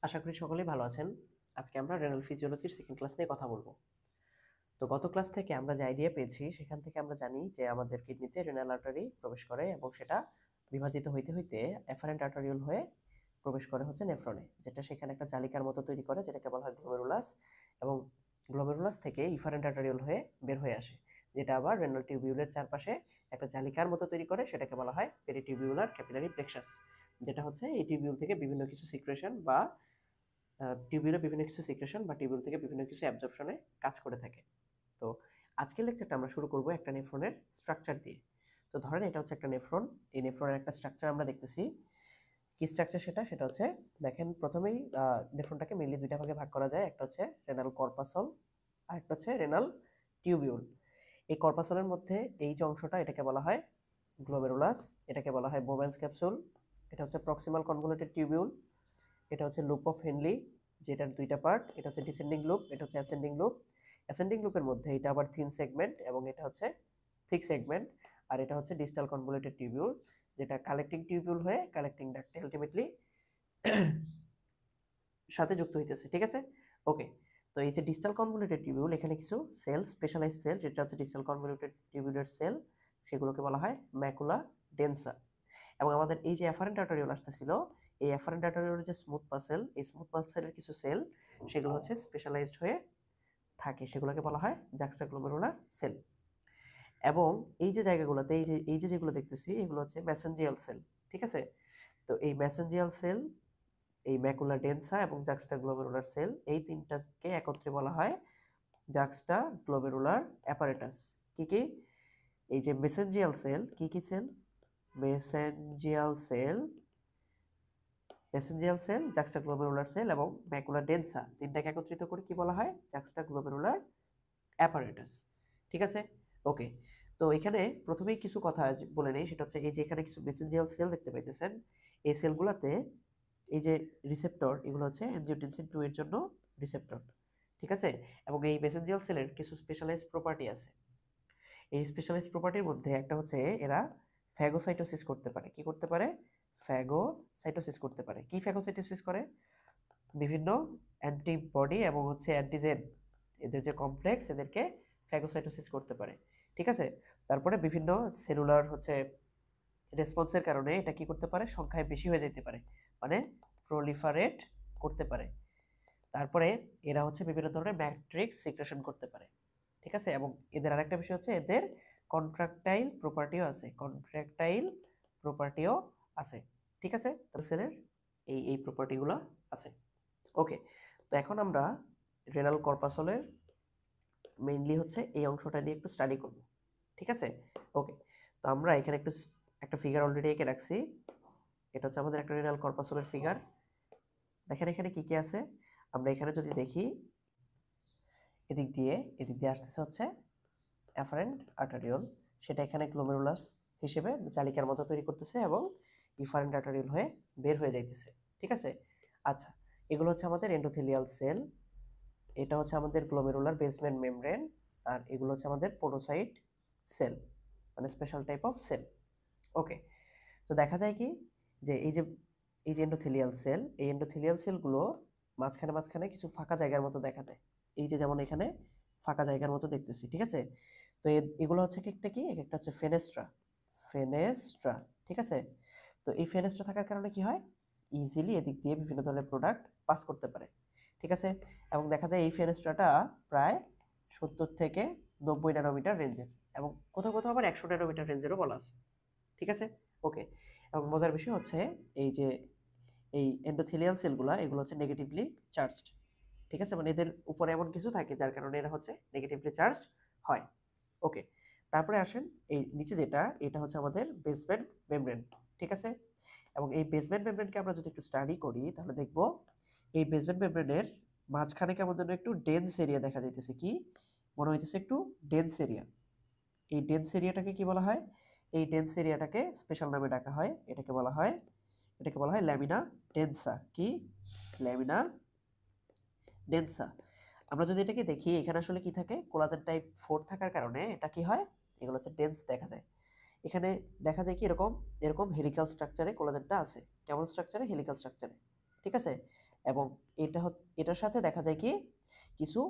আশা করি সকলেই ভালো আছেন। আজকে আমরা রেনাল ফিজিওলজির সেকেন্ড ক্লাস নিয়ে কথা বলবো। তো গত ক্লাস থেকে আমরা যে আইডিয়া পেয়েছি সেখান থেকে আমরা জানি যে আমাদের কিডনিতে রেনাল আর্টারি প্রবেশ করে এবং সেটা বিভাজিত হইতে হইতে এফারেন্ট আর্টারিওল হয়ে প্রবেশ করে হচ্ছে নেফ্রনে, যেটা সেখানে একটা জালিকার মতো তৈরি করে, যেটাকে বলা হয় গ্লোমেরুলাস। এবং গ্লোমেরুলাস থেকে ইফারেন্ট আর্টারিওল হয়ে বের হয়ে আসে, যেটা আবার রেনাল টিউবিউলের চারপাশে একটা জালিকার মতো তৈরি করে, সেটাকে বলা হয় পেরিটিউবিউলার ক্যাপিলারি প্লেক্সাস। যেটা হচ্ছে এই টিউবিউল থেকে বিভিন্ন কিছু সিক্রেশন বা টিউবিউলে বিভিন্ন কিছু সিক্রেশন বা টিউবিউল থেকে বিভিন্ন কিছু অ্যাবজর্পশনে কাজ করে থাকে। তো আজকের লেকচারটা আমরা শুরু করব একটা নেফ্রনের স্ট্রাকচার দিয়ে। তো ধরেন এটা হচ্ছে একটা নেফ্রন। এই নেফ্রনের একটা স্ট্রাকচার আমরা দেখতেছি। কি স্ট্রাকচার সেটা হচ্ছে, দেখেন প্রথমেই নেফ্রনটাকে মেইনলি দুইটা ভাগে ভাগ করা যায়। একটা হচ্ছে রেনাল কর্পাসল আর একটা হচ্ছে রেনাল টিউবিউল। এই কর্পাসলের মধ্যে এই যে অংশটা, এটাকে বলা হয় গ্লোমেরুলাস, এটাকে বলা হয় বোম্যান্স ক্যাপসুল। এটা হচ্ছে প্রক্সিমাল কনভলিউটেড টিউবিউল। এটা হচ্ছে লুপ অফ হেনলি, যেটার দুইটা পার্ট। এটা হচ্ছে ডিসেন্ডিং লুপ, এটা হচ্ছে অ্যাসেন্ডিং লুপ। অ্যাসেন্ডিং লুপের মধ্যে এটা আবার থিন সেগমেন্ট এবং এটা হচ্ছে থিক সেগমেন্ট। আর এটা হচ্ছে ডিস্টাল কনভলিউটেড টিউবিউল, যেটা কালেক্টিং টিউবিউল হয়ে কালেক্টিং ডাক্টে আলটিমেটলি সাথে যুক্ত হইতেছে। ঠিক আছে, ওকে। তো এই যে ডিস্টাল কনভলিউটেড টিউবিউল, এখানে কিছু সেল, স্পেশালাইজ সেল, যেটা হচ্ছে ডিস্টাল কনভলিউটেড টিউবিউলের সেল, সেগুলোকে বলা হয় ম্যাকুলা ডেন্সা। এবং আমাদের এই যে অ্যাফারেন্ট আর্টারিওল আসতেছিল, এই অ্যাফারেন্ট আর্টারিওলের যে স্মুথ মাসেল, এই স্মুথ মাসেলের কিছু সেল, সেগুলো হচ্ছে স্পেশালাইজড হয়ে থাকে, সেগুলোকে বলা হয় জাক্সটাগ্লোমেরুলার সেল। এবং এই যে জায়গাগুলোতে এই যে যেগুলো দেখতেছি, এগুলো হচ্ছে মেসেঞ্জিয়াল সেল। ঠিক আছে, তো এই মেসেঞ্জিয়াল সেল, এই ম্যাকুলা ডেন্সা এবং জাক্সটাগ্লোমেরুলার সেল, এই তিনটাকে একত্রে বলা হয় জাক্সটাগ্লোমেরুলার অ্যাপারেটাস। কি কি? এই যে মেসেঞ্জিয়াল সেল, কি কি cell? Mesangial cell, mesangial cell, juxtaglomerular cell এবং ম্যাকুলা ডেন্সা, তিনটাকে একত্রিত করে কি বলা হয়? Juxtaglomerular apparatus. ঠিক আছে, ওকে। তো এখানে প্রথমেই কিছু কথা বলে নেই, সেটা হচ্ছে এই যে এখানে কিছু মেসেঞ্জিয়াল সেল দেখতে পাইতেছেন। এই সেলগুলোতে এই যে রিসেপ্টর, এগুলো হচ্ছে অ্যানজিওটেনসিন 2 এর জন্য রিসেপ্টর। ঠিক আছে, এবং এই মেসেঞ্জিয়াল সেলের কিছু স্পেশালাইজ প্রপার্টি আছে। এই স্পেশালাইজ প্রপার্টির মধ্যে একটা হচ্ছে এরা ফ্যাগোসাইটোসিস করতে পারে। কি করতে পারে? ফ্যাগোসাইটোসিস করতে পারে। কি ফ্যাগোসাইটোসিস করে? বিভিন্ন অ্যান্টিবডি এবং হচ্ছে অ্যান্টিজেন, এদের যে কমপ্লেক্স, এদেরকে ফ্যাগোসাইটোসিস করতে পারে। ঠিক আছে, তারপরে বিভিন্ন সেলুলার হচ্ছে রেসপন্সের কারণে এটা কি করতে পারে? সংখ্যায় বেশি হয়ে যেতে পারে, মানে প্রলিফারেট করতে পারে। তারপরে এরা হচ্ছে বিভিন্ন ধরনের ম্যাট্রিক্স সিক্রেশন করতে পারে। ঠিক আছে, এবং এদের আরেকটা বিষয় হচ্ছে এদের কন্ট্রাকটাইল প্রপার্টিও আছে, কন্ট্রাকটাইল প্রপার্টিও আছে। ঠিক আছে, তো সেলের এই এই প্রপার্টিগুলো আছে। ওকে, তো এখন আমরা রেনাল কর্পাসলের মেইনলি হচ্ছে এই অংশটা নিয়ে একটু স্টাডি করব। ঠিক আছে, ওকে। তো আমরা এখানে একটা ফিগার অলরেডি এঁকে রাখছি। এটা হচ্ছে আমাদের একটা রেনাল কর্পাসলের ফিগার। দেখেন এখানে কি কি আছে। আমরা এখানে যদি দেখি, এদিক দিয়ে আসতেছে হচ্ছে অ্যাফারেন্ট আর্টারিওল, সেটা এখানে গ্লোমেরুলাস হিসেবে জালিকার মতো তৈরি করতেছে এবং ইফারেন্ট আর্টারিওল হয়ে বের হয়ে যাইতেছে। ঠিক আছে, আচ্ছা, এগুলো হচ্ছে আমাদের এন্ডোথেলিয়াল সেল, এটা হচ্ছে আমাদের গ্লোমেরুলার বেসমেন্ট মেমব্রেন, আর এগুলো হচ্ছে আমাদের পোডোসাইট সেল, মানে স্পেশাল টাইপ অফ সেল। ওকে, তো দেখা যায় কি যে এই যে এন্ডোথেলিয়াল সেল, এই এন্ডোথেলিয়াল সেলগুলো মাঝখানে মাঝখানে কিছু ফাঁকা জায়গার মতো দেখা যায়। এই যে যেমন এখানে ফাঁকা জায়গার মতো দেখতেছি। ঠিক আছে, তো এগুলো হচ্ছে একটা কি, একটা হচ্ছে ফেনেস্ট্রা, ফেনেস্ট্রা। ঠিক আছে, তো এই ফেনেস্ট্রা থাকার কারণে কি হয়? ইজিলি এদিক দিয়ে বিভিন্ন ধরনের প্রোডাক্ট পাস করতে পারে। ঠিক আছে, এবং দেখা যায় এই ফেনেস্ট্রাটা প্রায় 70 থেকে 90 ন্যানোমিটার রেঞ্জের, এবং কোথাও কোথাও আবার 100 ন্যানোমিটার রেঞ্জেরও বলা আছে। ঠিক আছে, ওকে। এবং মজার বিষয় হচ্ছে এই যে এই এন্ডোথেলিয়াল সেলগুলো, এগুলো হচ্ছে নেগেটিভলি চার্জড। ঠিক আছে, মানে এদের উপরে এমন কিছু থাকে যার কারণে এরা হচ্ছে নেগেটিভলি চার্জড হয়। ওকে, তারপরে আসেন এই নিচে যেটা, এটা হচ্ছে আমাদের বেসমেন্ট মেমব্রেন। ঠিক আছে, এবং এই বেসমেন্ট মেমব্রেনকে আমরা যদি একটু স্টাডি করি তাহলে দেখব এই বেসমেন্ট মেমব্রেনের মাঝখানে কেমন যেন একটু ডেন্স এরিয়া দেখা যাইতেছে। কি মনে হইতেছে? একটু ডেন্স এরিয়া। এই ডেন্স এরিয়াটাকে কি বলা হয়? এই ডেন্স এরিয়াটাকে স্পেশাল নামে ডাকা হয়, এটাকে বলা হয় ল্যামিনা ডেন্সা। কি? ল্যামিনা ডেন্সা। আমরা যদি এটাকে দেখি, এখানে আসলে কি থাকে? কোলাজেন টাইপ 4 থাকার কারণে এটা কি হয়? এগুলো হচ্ছে ডেন্স দেখা যায়। এখানে দেখা যায় কি এরকম এরকম হেলিক্যাল স্ট্রাকচারে কোলাজেনটা আছে। কেমন স্ট্রাকচারে? হেলিক্যাল স্ট্রাকচারে। ঠিক আছে, এবং এটার সাথে দেখা যায় কি কিছু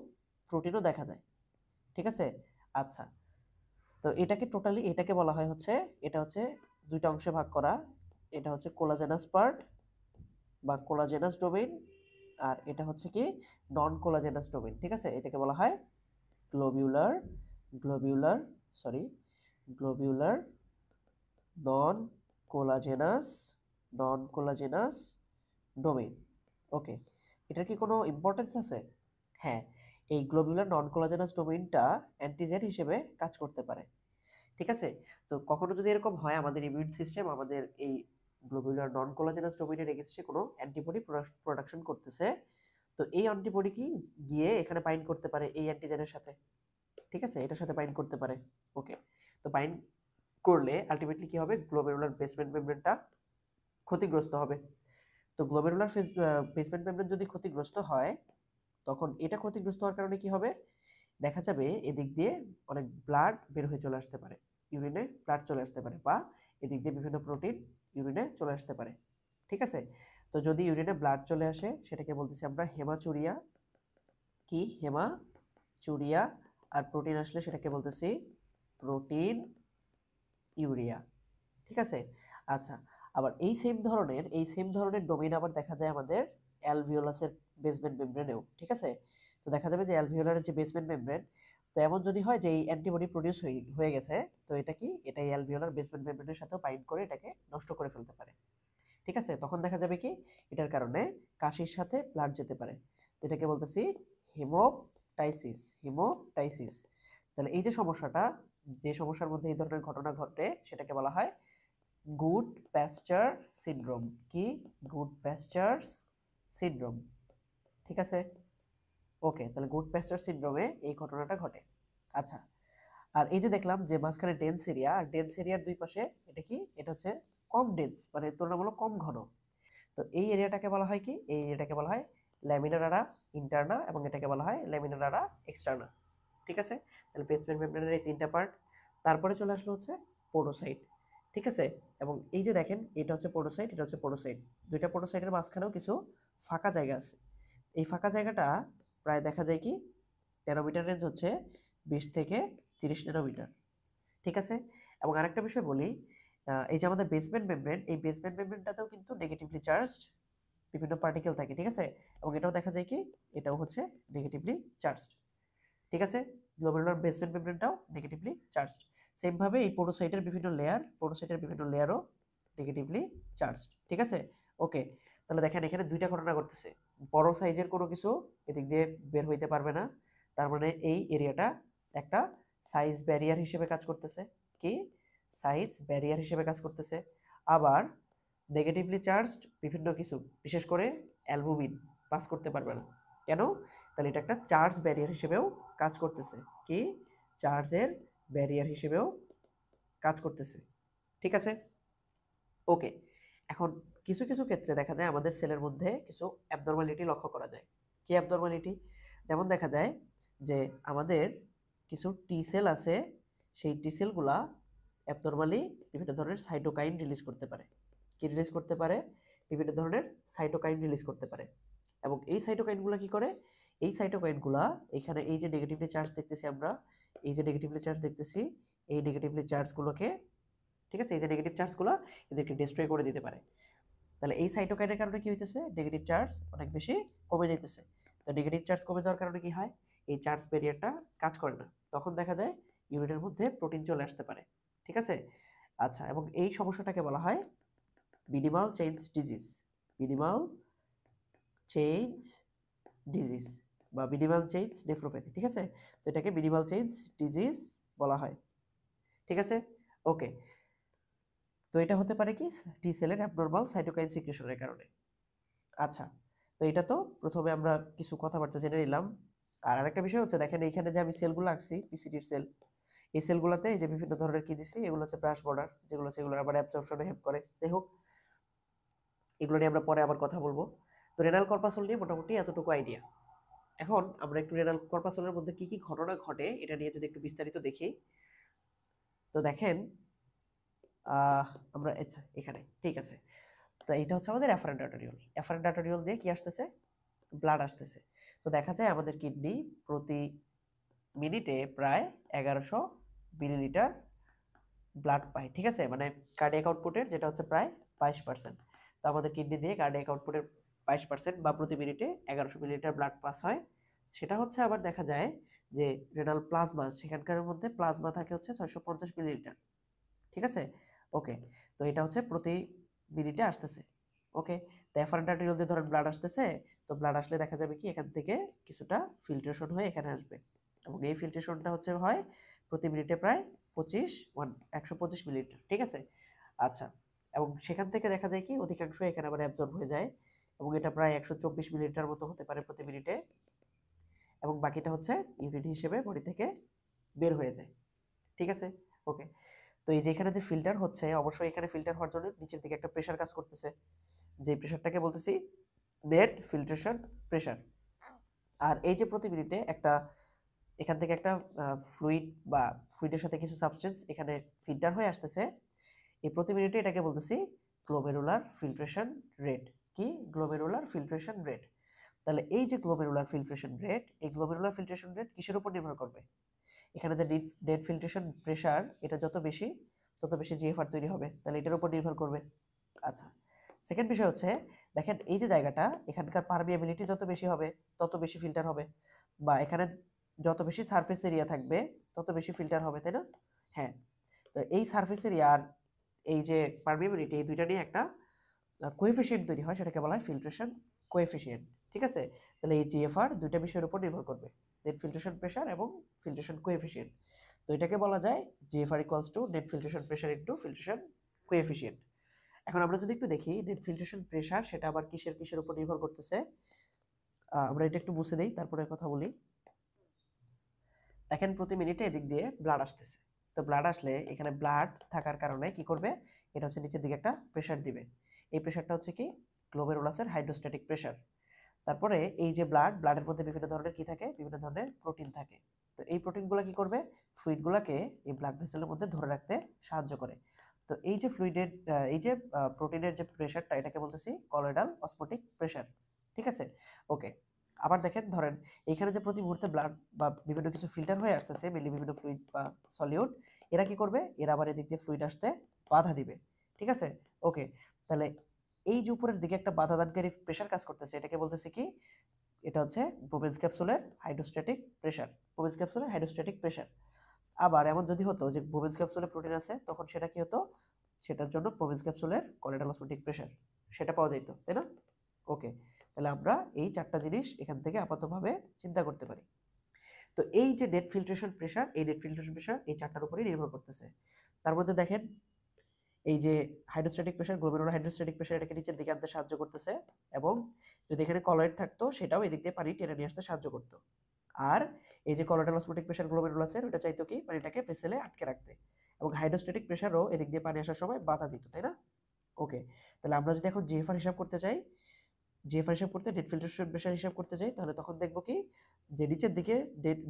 প্রোটিনও দেখা যায়, ঠিক আছে। আচ্ছা, তো এটাকে বলা হয় হচ্ছে, এটা হচ্ছে দুইটা অংশে ভাগ করা। এটা হচ্ছে কোলাজেনাস পার্ট বা কোলাজেনাস ডোমেইন, আর এটা হচ্ছে কি নন কোলাজেনাস ডোমেইন, ঠিক আছে। এটাকে বলা হয় গ্লোবিউলার গ্লোবিউলার সরি গ্লোবিউলার নন কোলাজেনাস নন কোলাজেনাস ডোমেইন। ওকে, এটার কি কোনো ইম্পর্টেন্স আছে? হ্যাঁ, এই গ্লোবিউলার নন কোলাজেনাস ডোমেইনটা অ্যান্টিজেন হিসেবে কাজ করতে পারে, ঠিক আছে। তো কখনো যদি এরকম হয় আমাদের ইমিউন সিস্টেম আমাদের এই গ্লোবিউলার নন কোলাজেনাস ডোমেইনের এগেইনস্টে কোনো অ্যান্টিবডি প্রোডাকশন করতেছে, তো এই অ্যান্টিবডি কি গিয়ে এখানে বাইন্ড করতে পারে এই অ্যান্টিজেনের সাথে, ঠিক আছে, এটার সাথে বাইন্ড করতে পারে। ওকে, তো বাইন্ড করলে আলটিমেটলি কি হবে, গ্লোমেরুলার বেসমেন্ট মেমব্রেনটা ক্ষতিগ্রস্ত হবে। তো গ্লোমেরুলার বেসমেন্ট মেমব্রেন যদি ক্ষতিগ্রস্ত হয়, তখন এটা ক্ষতিগ্রস্ত হওয়ার কারণে কি হবে, দেখা যাবে এদিক দিয়ে অনেক ব্লাড বের হয়ে চলে আসতে পারে, ইউরিনে ব্লাড চলে আসতে পারে, বা এদিক দিয়ে বিভিন্ন প্রোটিন ইউরিনে চলে আসতে পারে, ঠিক আছে। তো যদি ইউরিনে ব্লাড চলে আসে সেটাকে বলতেছি আমরা হেমাচুরিয়া, কি হেমাচুরিয়া, আর প্রোটিন আসলে সেটাকে বলতেছি প্রোটিন ইউরিয়া, ঠিক আছে। আচ্ছা, আবার এই সেম ধরনের ডোমেইন আবার দেখা যায় আমাদের অ্যালভিওলাসের বেসমেন্ট মেমব্রেনেও, ঠিক আছে। তো দেখা যাবে যে অ্যালভিওলারের যে বেসমেন্ট মেমব্রেন, তো এমন যদি হয় যে এই অ্যান্টিবডি প্রডিউস হয়ে গেছে, তো এটা এই অ্যালভিওলার বেসমেন্ট মেমব্রেনের সাথেও বাইন্ড করে এটাকে নষ্ট করে ফেলতে পারে, ঠিক আছে। তখন দেখা যাবে কি এটার কারণে কাশির সাথে ব্লাড যেতে পারে, তো এটাকে বলতেছি হিমোটাইসিস। তাহলে এই যে সমস্যাটা, যে সমস্যার মধ্যে এই ধরনের ঘটনা ঘটে সেটাকে বলা হয় গুড প্যাস্চার সিনড্রোম, কি গুড প্যাস্চার্স সিনড্রোম, ঠিক আছে। ওকে, তাহলে গুড প্যাস্চার সিনড্রোমে এই ঘটনাটা ঘটে। আচ্ছা, আর এই যে দেখলাম যে মাঝখানে ডেন্স এরিয়া, আর ডেন্স এরিয়ার দুই পাশে এটা হচ্ছে কম ডেন্স, মানে তুলনামূলক কম ঘন। তো এই এরিয়াটাকে বলা হয় কি, এই এরিয়াটাকে বলা হয় ল্যামিনার আরা ইন্টারনা, এবং এটাকে বলা হয় ল্যামিনার আরা এক্সটার্না, ঠিক আছে। তাহলে বেসমেন্ট মেমব্রেনের এই তিনটা পার্ট। তারপরে চলে আসলো হচ্ছে পোডোসাইট, ঠিক আছে। এবং এই যে দেখেন এটা হচ্ছে পোডোসাইট, এটা হচ্ছে পোডোসাইট, দুইটা পোডোসাইটের মাঝখানেও কিছু ফাঁকা জায়গা আছে। এই ফাঁকা জায়গাটা প্রায় দেখা যায় কি ন্যানোমিটার রেঞ্জ হচ্ছে 20 থেকে 30 ন্যানোমিটার, ঠিক আছে। এবং আরেকটা বিষয় বলি, এই যে আমাদের বেসমেন্ট মেমব্রেন, এই বেসমেন্ট মেমব্রেনটাতেও কিন্তু নেগেটিভলি চার্জড বিভিন্ন পার্টিকেল থাকে, ঠিক আছে। এবং এটাও দেখা যায় কি এটাও হচ্ছে নেগেটিভলি চার্জড, ঠিক আছে। গ্লোমেরুলার বেসমেন্ট মেমব্রেনটাও নেগেটিভলি চার্জড। সেম ভাবে এই পোডোসাইটের বিভিন্ন লেয়ারও নেগেটিভলি চার্জড, ঠিক আছে। ওকে, তাহলে দেখেন এখানে দুইটা ঘটনা ঘটতেছে, বড় সাইজের কোনো কিছু এদিক দিয়ে বের হইতে পারবে না, তার মানে এই এরিয়াটা একটা সাইজ ব্যারিয়ার হিসেবে কাজ করতেছে, কি সাইজ ব্যারিয়ার হিসেবে কাজ করতেছে। আবার নেগেটিভলি চার্জড বিভিন্ন কিছু, বিশেষ করে অ্যালবুমিন পাস করতে পারবে না, কেন, তাহলে এটা একটা চার্জ ব্যারিয়ার হিসেবেও কাজ করতেছে, কি চার্জের ব্যারিয়ার হিসেবেও কাজ করতেছে, ঠিক আছে। ওকে, এখন কিছু কিছু ক্ষেত্রে দেখা যায় আমাদের সেলের মধ্যে কিছু অ্যাবনর্মালিটি লক্ষ্য করা যায়। কি অ্যাবনর্মালিটি? যেমন দেখা যায় যে আমাদের কিছু টি সেল আছে, সেই টি সেলগুলা অ্যাবনর্মালি বিভিন্ন ধরনের সাইটোকাইন রিলিজ করতে পারে। কি রিলিজ করতে পারে? বিভিন্ন ধরনের সাইটোকাইন রিলিজ করতে পারে। এবং এই সাইটোকাইনগুলো কি করে? এই সাইটোকাইনগুলা এখানে এই যে নেগেটিভলি চার্জ দেখতেছি আমরা, এই যে নেগেটিভলি চার্জ দেখতেছি, এই নেগেটিভলি চার্জগুলোকে, ঠিক আছে, এই যে নেগেটিভ চার্জগুলো এদেরকে ডিস্ট্রয় করে দিতে পারে। তাহলে এই সাইটোকাইনের কারণে কি হইতেছে, নেগেটিভ চার্জ অনেক বেশি কমে যাইতেছে। তো নেগেটিভ চার্জ কমে যাওয়ার কারণে কি হয়, এই চার্জ ব্যারিয়ারটা কাজ করে না, তখন দেখা যায় ইউরিনের মধ্যে প্রোটিন চলে আসতে পারে, ঠিক আছে। আচ্ছা, এবং এই সমস্যাটাকে বলা হয় minimal change disease, minimal change disease বা মিনিমাল চেঞ্জ নেফ্রোপ্যাথি, ঠিক আছে। তো এটাকে মিনিমাল চেঞ্জ ডিজিজ বলা হয়, ঠিক আছে। ওকে, তো এটা হতে পারে কি টি সেলের অ্যাবনর্মাল সাইটোকাইন সিক্রেশনের কারণে। আচ্ছা, তো এটা তো প্রথমে আমরা কিছু কথাবার্তা জেনে নিলাম। আর আরেকটা বিষয় হচ্ছে দেখেন এইখানে যে আমি সেলগুলো আঁকছি পিসিটির সেল, এই সেলগুলোতে এই যে বিভিন্ন ধরনের কি দিছি, এগুলো হচ্ছে ব্রাশ বর্ডার, যেগুলো হচ্ছে এগুলো আবার অ্যাবজর্পশনে হেল্প করে। যাই হোক, এগুলো নিয়ে আমরা পরে আবার কথা বলবো। তো রেনাল কর্পাসল নিয়ে মোটামুটি এতটুকু আইডিয়া। এখন আমরা একটু রেনাল কর্পাসলের মধ্যে কি কি ঘটনা ঘটে এটা নিয়ে যদি একটু বিস্তারিত দেখি, তো দেখেন আমরা আচ্ছা এখানে ঠিক আছে। তো এইটা হচ্ছে আমাদের অ্যাফারেন্ট আর্টেরিওল। অ্যাফারেন্ট আর্টেরিওল দিয়ে কি আসতেছে? ব্লাড আসতেছে। তো দেখা যায় আমাদের কিডনি প্রতি মিনিটে প্রায় 1100 মিলিলিটার ব্লাড পায়, ঠিক আছে, মানে কার্ডিয়াক আউটপুটের যেটা হচ্ছে প্রায় 22%। তো আমাদের কিডনি দিয়ে কার্ডিয়াক আউটপুটের 22% বা প্রতি মিনিটে 1100 মিলিলিটার ব্লাড পাস হয়। সেটা হচ্ছে আবার দেখা যায় যে রেনাল প্লাজমা, সেখানকার মধ্যে প্লাজমা থাকে হচ্ছে 650 মিলিলিটার, ঠিক আছে। ওকে, তো এটা হচ্ছে প্রতি মিনিটে আসতেছে। ওকে, তো অ্যাফারেন্ট আর্টেরিওল দিয়ে ধরেন ব্লাড আসতেছে, তো ব্লাড আসলে দেখা যাবে কি এখান থেকে কিছুটা ফিল্ট্রেশন হয়ে এখানে আসবে, এবং এই ফিল্ট্রেশনটা হচ্ছে হয় প্রতি মিনিটে প্রায় 125 মিলিলিটার, ঠিক আছে। আচ্ছা, এবং সেখান থেকে দেখা যায় কি অধিকাংশ এখানে আবার অ্যাবজর্ব হয়ে যায়, এবং এটা প্রায় 124 মিলিলিটার মতো হতে পারে প্রতি মিনিটে, এবং বাকিটা হচ্ছে ইউরিন হিসেবে বডি থেকে বের হয়ে যায়, ঠিক আছে। ওকে, তো এই যে এখানে যে ফিল্টার হচ্ছে, অবশ্যই এখানে ফিল্টার হওয়ার জন্য নিচের দিকে একটা প্রেশার কাজ করতেছে, যে প্রেশারটাকে বলতেছি নেট ফিল্ট্রেশন প্রেশার। আর এই যে প্রতি মিনিটে একটা এখান থেকে একটা ফ্লুইড বা ফ্লুইডের সাথে কিছু সাবস্টেন্স এখানে ফিল্টার হয়ে আসতেছে, এই প্রতি মিনিটে এটাকে বলতেছি গ্লোমেরুলার ফিল্ট্রেশন রেট। কি? Glomerular filtration rate. তাহলে এই যে গ্লোমেরুলার ফিল্ট্রেশন রেট, এই গ্লোমেরুলার ফিল্ট্রেশন রেট কিসের উপর নির্ভর করবে? এখানে যে নেট ফিল্ট্রেশন প্রেশার, এটা যত বেশি তত বেশি জিএফআর তৈরি হবে, তাহলে এটার উপর নির্ভর করবে। আচ্ছা, সেকেন্ড বিষয় হচ্ছে, দেখেন এই যে জায়গাটা, এখানকার পারমিয়াবিলিটি যত বেশি হবে তত বেশি ফিল্টার হবে, বা এখানে যত বেশি সারফেস এরিয়া থাকবে তত বেশি ফিল্টার হবে, তাই না? হ্যাঁ, তো এই সারফেস এরিয়া আর এই যে পারমিয়াবিলিটি, এই দুইটা নিয়ে একটা কোএফিসিয়েন্ট তৈরি হয়, সেটাকে বলা হয় ফিল্ট্রেশন কোএফিসিয়েন্ট, ঠিক আছে। তাহলে এই জিএফআর দুইটা বিষয়ের উপর নির্ভর করবে, নেট ফিল্ট্রেশন প্রেশার এবং ফিল্ট্রেশন কোএফিসিয়েন্ট। তো এটাকে বলা যায় GFR equals two net filtration pressure into filtration coefficient. এখন আমরা যদি একটু দেখি নেট ফিল্ট্রেশন প্রেশার সেটা আবার কিসের কিসের উপর নির্ভর করতেছে, আমরা এটা একটু মুছে দেই তারপরে কথা বলি। দেখেন প্রতি মিনিটে এদিক দিয়ে ব্লাড আসতেছে, তো ব্লাড আসলে এখানে ব্লাড থাকার কারণে কি করবে, এটা হচ্ছে নিচের দিকে একটা প্রেশার দিবে। এই প্রেশারটা হচ্ছে কি গ্লোমেরুলাসের হাইড্রোস্ট্যাটিক প্রেশার। তারপরে এই যে ব্লাডের মধ্যে বিভিন্ন ধরনের কি থাকে, বিভিন্ন ধরনের প্রোটিন থাকে। তো এই প্রোটিনগুলো কি করবে, ফ্লুইডগুলোকে এই ব্লাড ভেসেলের মধ্যে ধরে রাখতে সাহায্য করে। তো এই যে ফ্লুইডের এই যে প্রোটিনের যে প্রেশারটা, এটাকে বলতেছি কলয়েডাল অসমোটিক প্রেশার, ঠিক আছে। ওকে, আবার দেখেন ধরেন এইখানে যে প্রতি মুহূর্তে ব্লাড বা বিভিন্ন কিছু ফিল্টার হয়ে আসতেছে, মেনলি বিভিন্ন ফ্লুইড বা সলিউড, এরা কি করবে, এরা আবার এদিক দিয়ে ফ্লুইড আসতে বাধা দিবে, ঠিক আছে। ওকে, তাহলে এই যে উপরের দিকে একটা বাধাদানকারী প্রেশার কাজ করতেছে, এটাকে বলতেছে কি, এটা হচ্ছে বোবেন্স ক্যাপসুলের হাইড্রোস্ট্যাটিক প্রেশার, বোবেন্স ক্যাপসুলের হাইড্রোস্ট্যাটিক প্রেশার। আবার এমন যদি হতো যে বোবেন্স ক্যাপসুলে প্রোটিন আছে, তখন সেটা কি হতো, সেটার জন্য বোবেন্স ক্যাপসুলের কলয়েডাল অসমোটিক প্রেশার সেটা পাওয়া যেত, তাই না? ওকে, তাহলে আমরা এই চারটা জিনিস এখান থেকে আপাতভাবে চিন্তা করতে পারি। তো এই যে নেট ফিল্ট্রেশন প্রেশার, এই নেট ফিল্ট্রেশন প্রেশার এই চারটার উপরেই নির্ভর করতেছে। তার মধ্যে দেখেন এই যে hydrostatic pressure, glomerular hydrostatic pressure এটাকে নিচের দিকে আনতে সাহায্য করতেছে, এবং যদি এখানে কলয়েড থাকতো সেটাও এদিক দিয়ে পানি টেনে নিয়ে আসতে সাহায্য করতো। আর এই যে কলয়েডাল অসমোটিক প্রেশার গ্লোমেরুলাসের, ওটা চাইতো কি পানিটাকে ভেসেলে আটকে রাখতে, এবং হাইড্রোস্ট্যাটিক প্রেশারও এদিক দিয়ে পানি আসার সময় বাধা দিত, তাই না? ওকে, তাহলে আমরা যদি এখন জিএফআর হিসাব করতে চাই, জিএফআর হিসাব করতে নেট ফিল্ট্রেশন প্রেশার হিসাব করতে চাই, তাহলে তখন দেখবো কি যে নিচের দিকে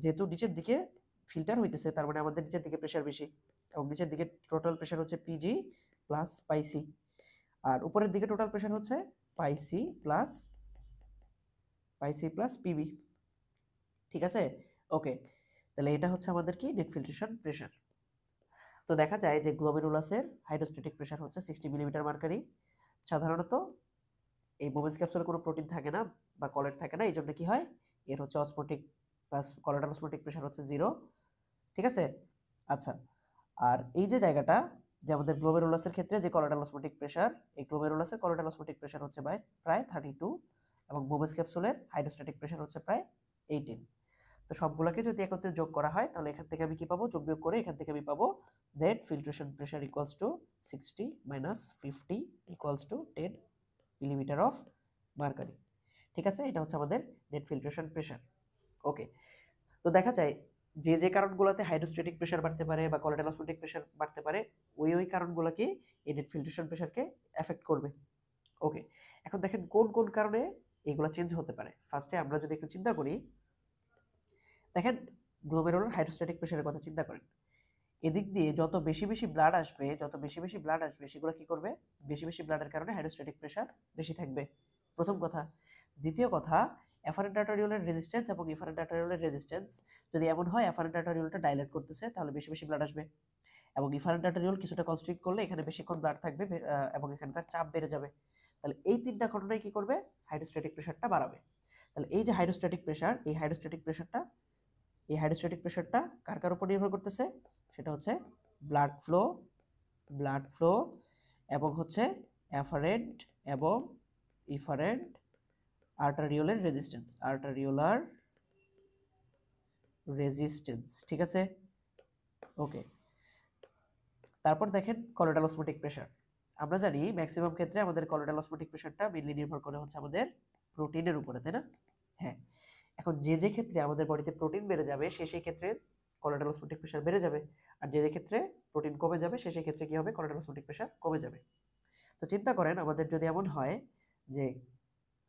যেহেতু নিচের দিকে ফিল্টার হইতেছে, তার মানে আমাদের নিচের দিকে প্রেশার বেশি, এবং নিচের দিকে টোটাল প্রেশার হচ্ছে পিজি প্লাস পাইসি, আর উপরের দিকে টোটাল প্রেশার হচ্ছে পাইসি প্লাস পিবি, ঠিক আছে। ওকে, তাহলে এটা হচ্ছে আমাদের কি নেট ফিল্ট্রেশন প্রেশার। তো দেখা যায় যে গ্লোমেরুলাসের হাইড্রোস্ট্যাটিক প্রেশার হচ্ছে 60 মিলিমিটার মার্কারি। সাধারণত এই বোবেন্স ক্যাপসুলে কোনো প্রোটিন থাকে না বা কলয়েড থাকে না, এই জন্য কি হয়, এর হচ্ছে osmotic plus colloidal osmotic pressure হচ্ছে 0, ঠিক আছে। আচ্ছা, আর এই যে জায়গাটা, যে আমাদের গ্লোমেরুলাসের ক্ষেত্রে যে কলয়েডাল অসমোটিক প্রেশার, এই গ্লোমেরুলাসের কলয়েডাল অসমোটিক প্রেশার হচ্ছে প্রায় 32, এবং বোবেন্স ক্যাপসুলের হাইড্রোস্ট্যাটিক প্রেশার হচ্ছে প্রায় 18। তো সবগুলোকে যদি একত্রে যোগ করা হয়, তাহলে এখান থেকে আমি কি পাবো, যোগ বিয়োগ করে এখান থেকে আমি পাবো net filtration pressure equals to 60 minus 50 equals to 10 millimetre of mercury, ঠিক আছে। এটা হচ্ছে আমাদের নেট ফিল্ট্রেশন প্রেশার। ওকে, তো দেখা যায় যে যে কারণগুলোতে হাইড্রোস্ট্যাটিক প্রেশার বাড়তে পারে বা কলয়েডাল অসমোটিক প্রেশার বাড়তে পারে, ওই কারণগুলোকে এই নেট ফিল্ট্রেশন প্রেশারকে এফেক্ট করবে। ওকে, এখন দেখেন কোন কোন কারণে এগুলো চেঞ্জ হতে পারে। ফার্স্টে আমরা যদি একটু চিন্তা করি, দেখেন গ্লোমেরুলার হাইড্রোস্ট্যাটিক প্রেশারের কথা চিন্তা করেন, এদিক দিয়ে যত বেশি বেশি ব্লাড আসবে, সেগুলো কি করবে, বেশি বেশি ব্লাডের কারণে হাইড্রোস্ট্যাটিক প্রেশার বেশি থাকবে, প্রথম কথা। দ্বিতীয় কথা, এফারেন্ট আর্টারিওলের রেজিস্ট্যান্স এবং এফারেন্ট আর্টারিওলের রেজিস্ট্যান্স যদি এমন হয় এফারেন্ট আর্টারিওলটা ডাইলেট করতেছে, তাহলে বেশি বেশি ব্লাড আসবে, এবং এফারেন্ট আর্টারিওল কিছুটা কনস্ট্রিক্ট করলে এখানে বেশিক্ষণ ব্লাড থাকবে, এবং এখানকার চাপ বেড়ে যাবে। তাহলে এই তিনটা ঘটনায় কি করবে, হাইড্রোস্ট্যাটিক প্রেশারটা বাড়াবে। তাহলে এই যে হাইড্রোস্ট্যাটিক প্রেশার, এই হাইড্রোস্ট্যাটিক প্রেশারটা কার কার উপর নির্ভর করতেছে, সেটা হচ্ছে ব্লাড ফ্লো এবং হচ্ছে এফারেন্ট এবং ইফারেন্ট আর্টারিওলার রেজিস্ট্যান্স, ঠিক আছে। ওকে, তারপর দেখেন কলোয়েডাল অসমোটিক প্রেশার। আমরা জানি ম্যাক্সিমাম ক্ষেত্রে আমাদের কলোয়েডাল অসমোটিক প্রেশারটা মেইনলি নির্ভর করে হচ্ছে আমাদের প্রোটিনের উপরে, তাই না? হ্যাঁ, এখন যে ক্ষেত্রে আমাদের বডিতে প্রোটিন বেড়ে যাবে সেই ক্ষেত্রে কলোয়েডাল অসমোটিক প্রেশার বেড়ে যাবে, আর যে ক্ষেত্রে প্রোটিন কমে যাবে সেই ক্ষেত্রে কি হবে, কলোয়েডাল অসমোটিক প্রেশার কমে যাবে। তো চিন্তা করেন আমাদের যদি এমন হয় যে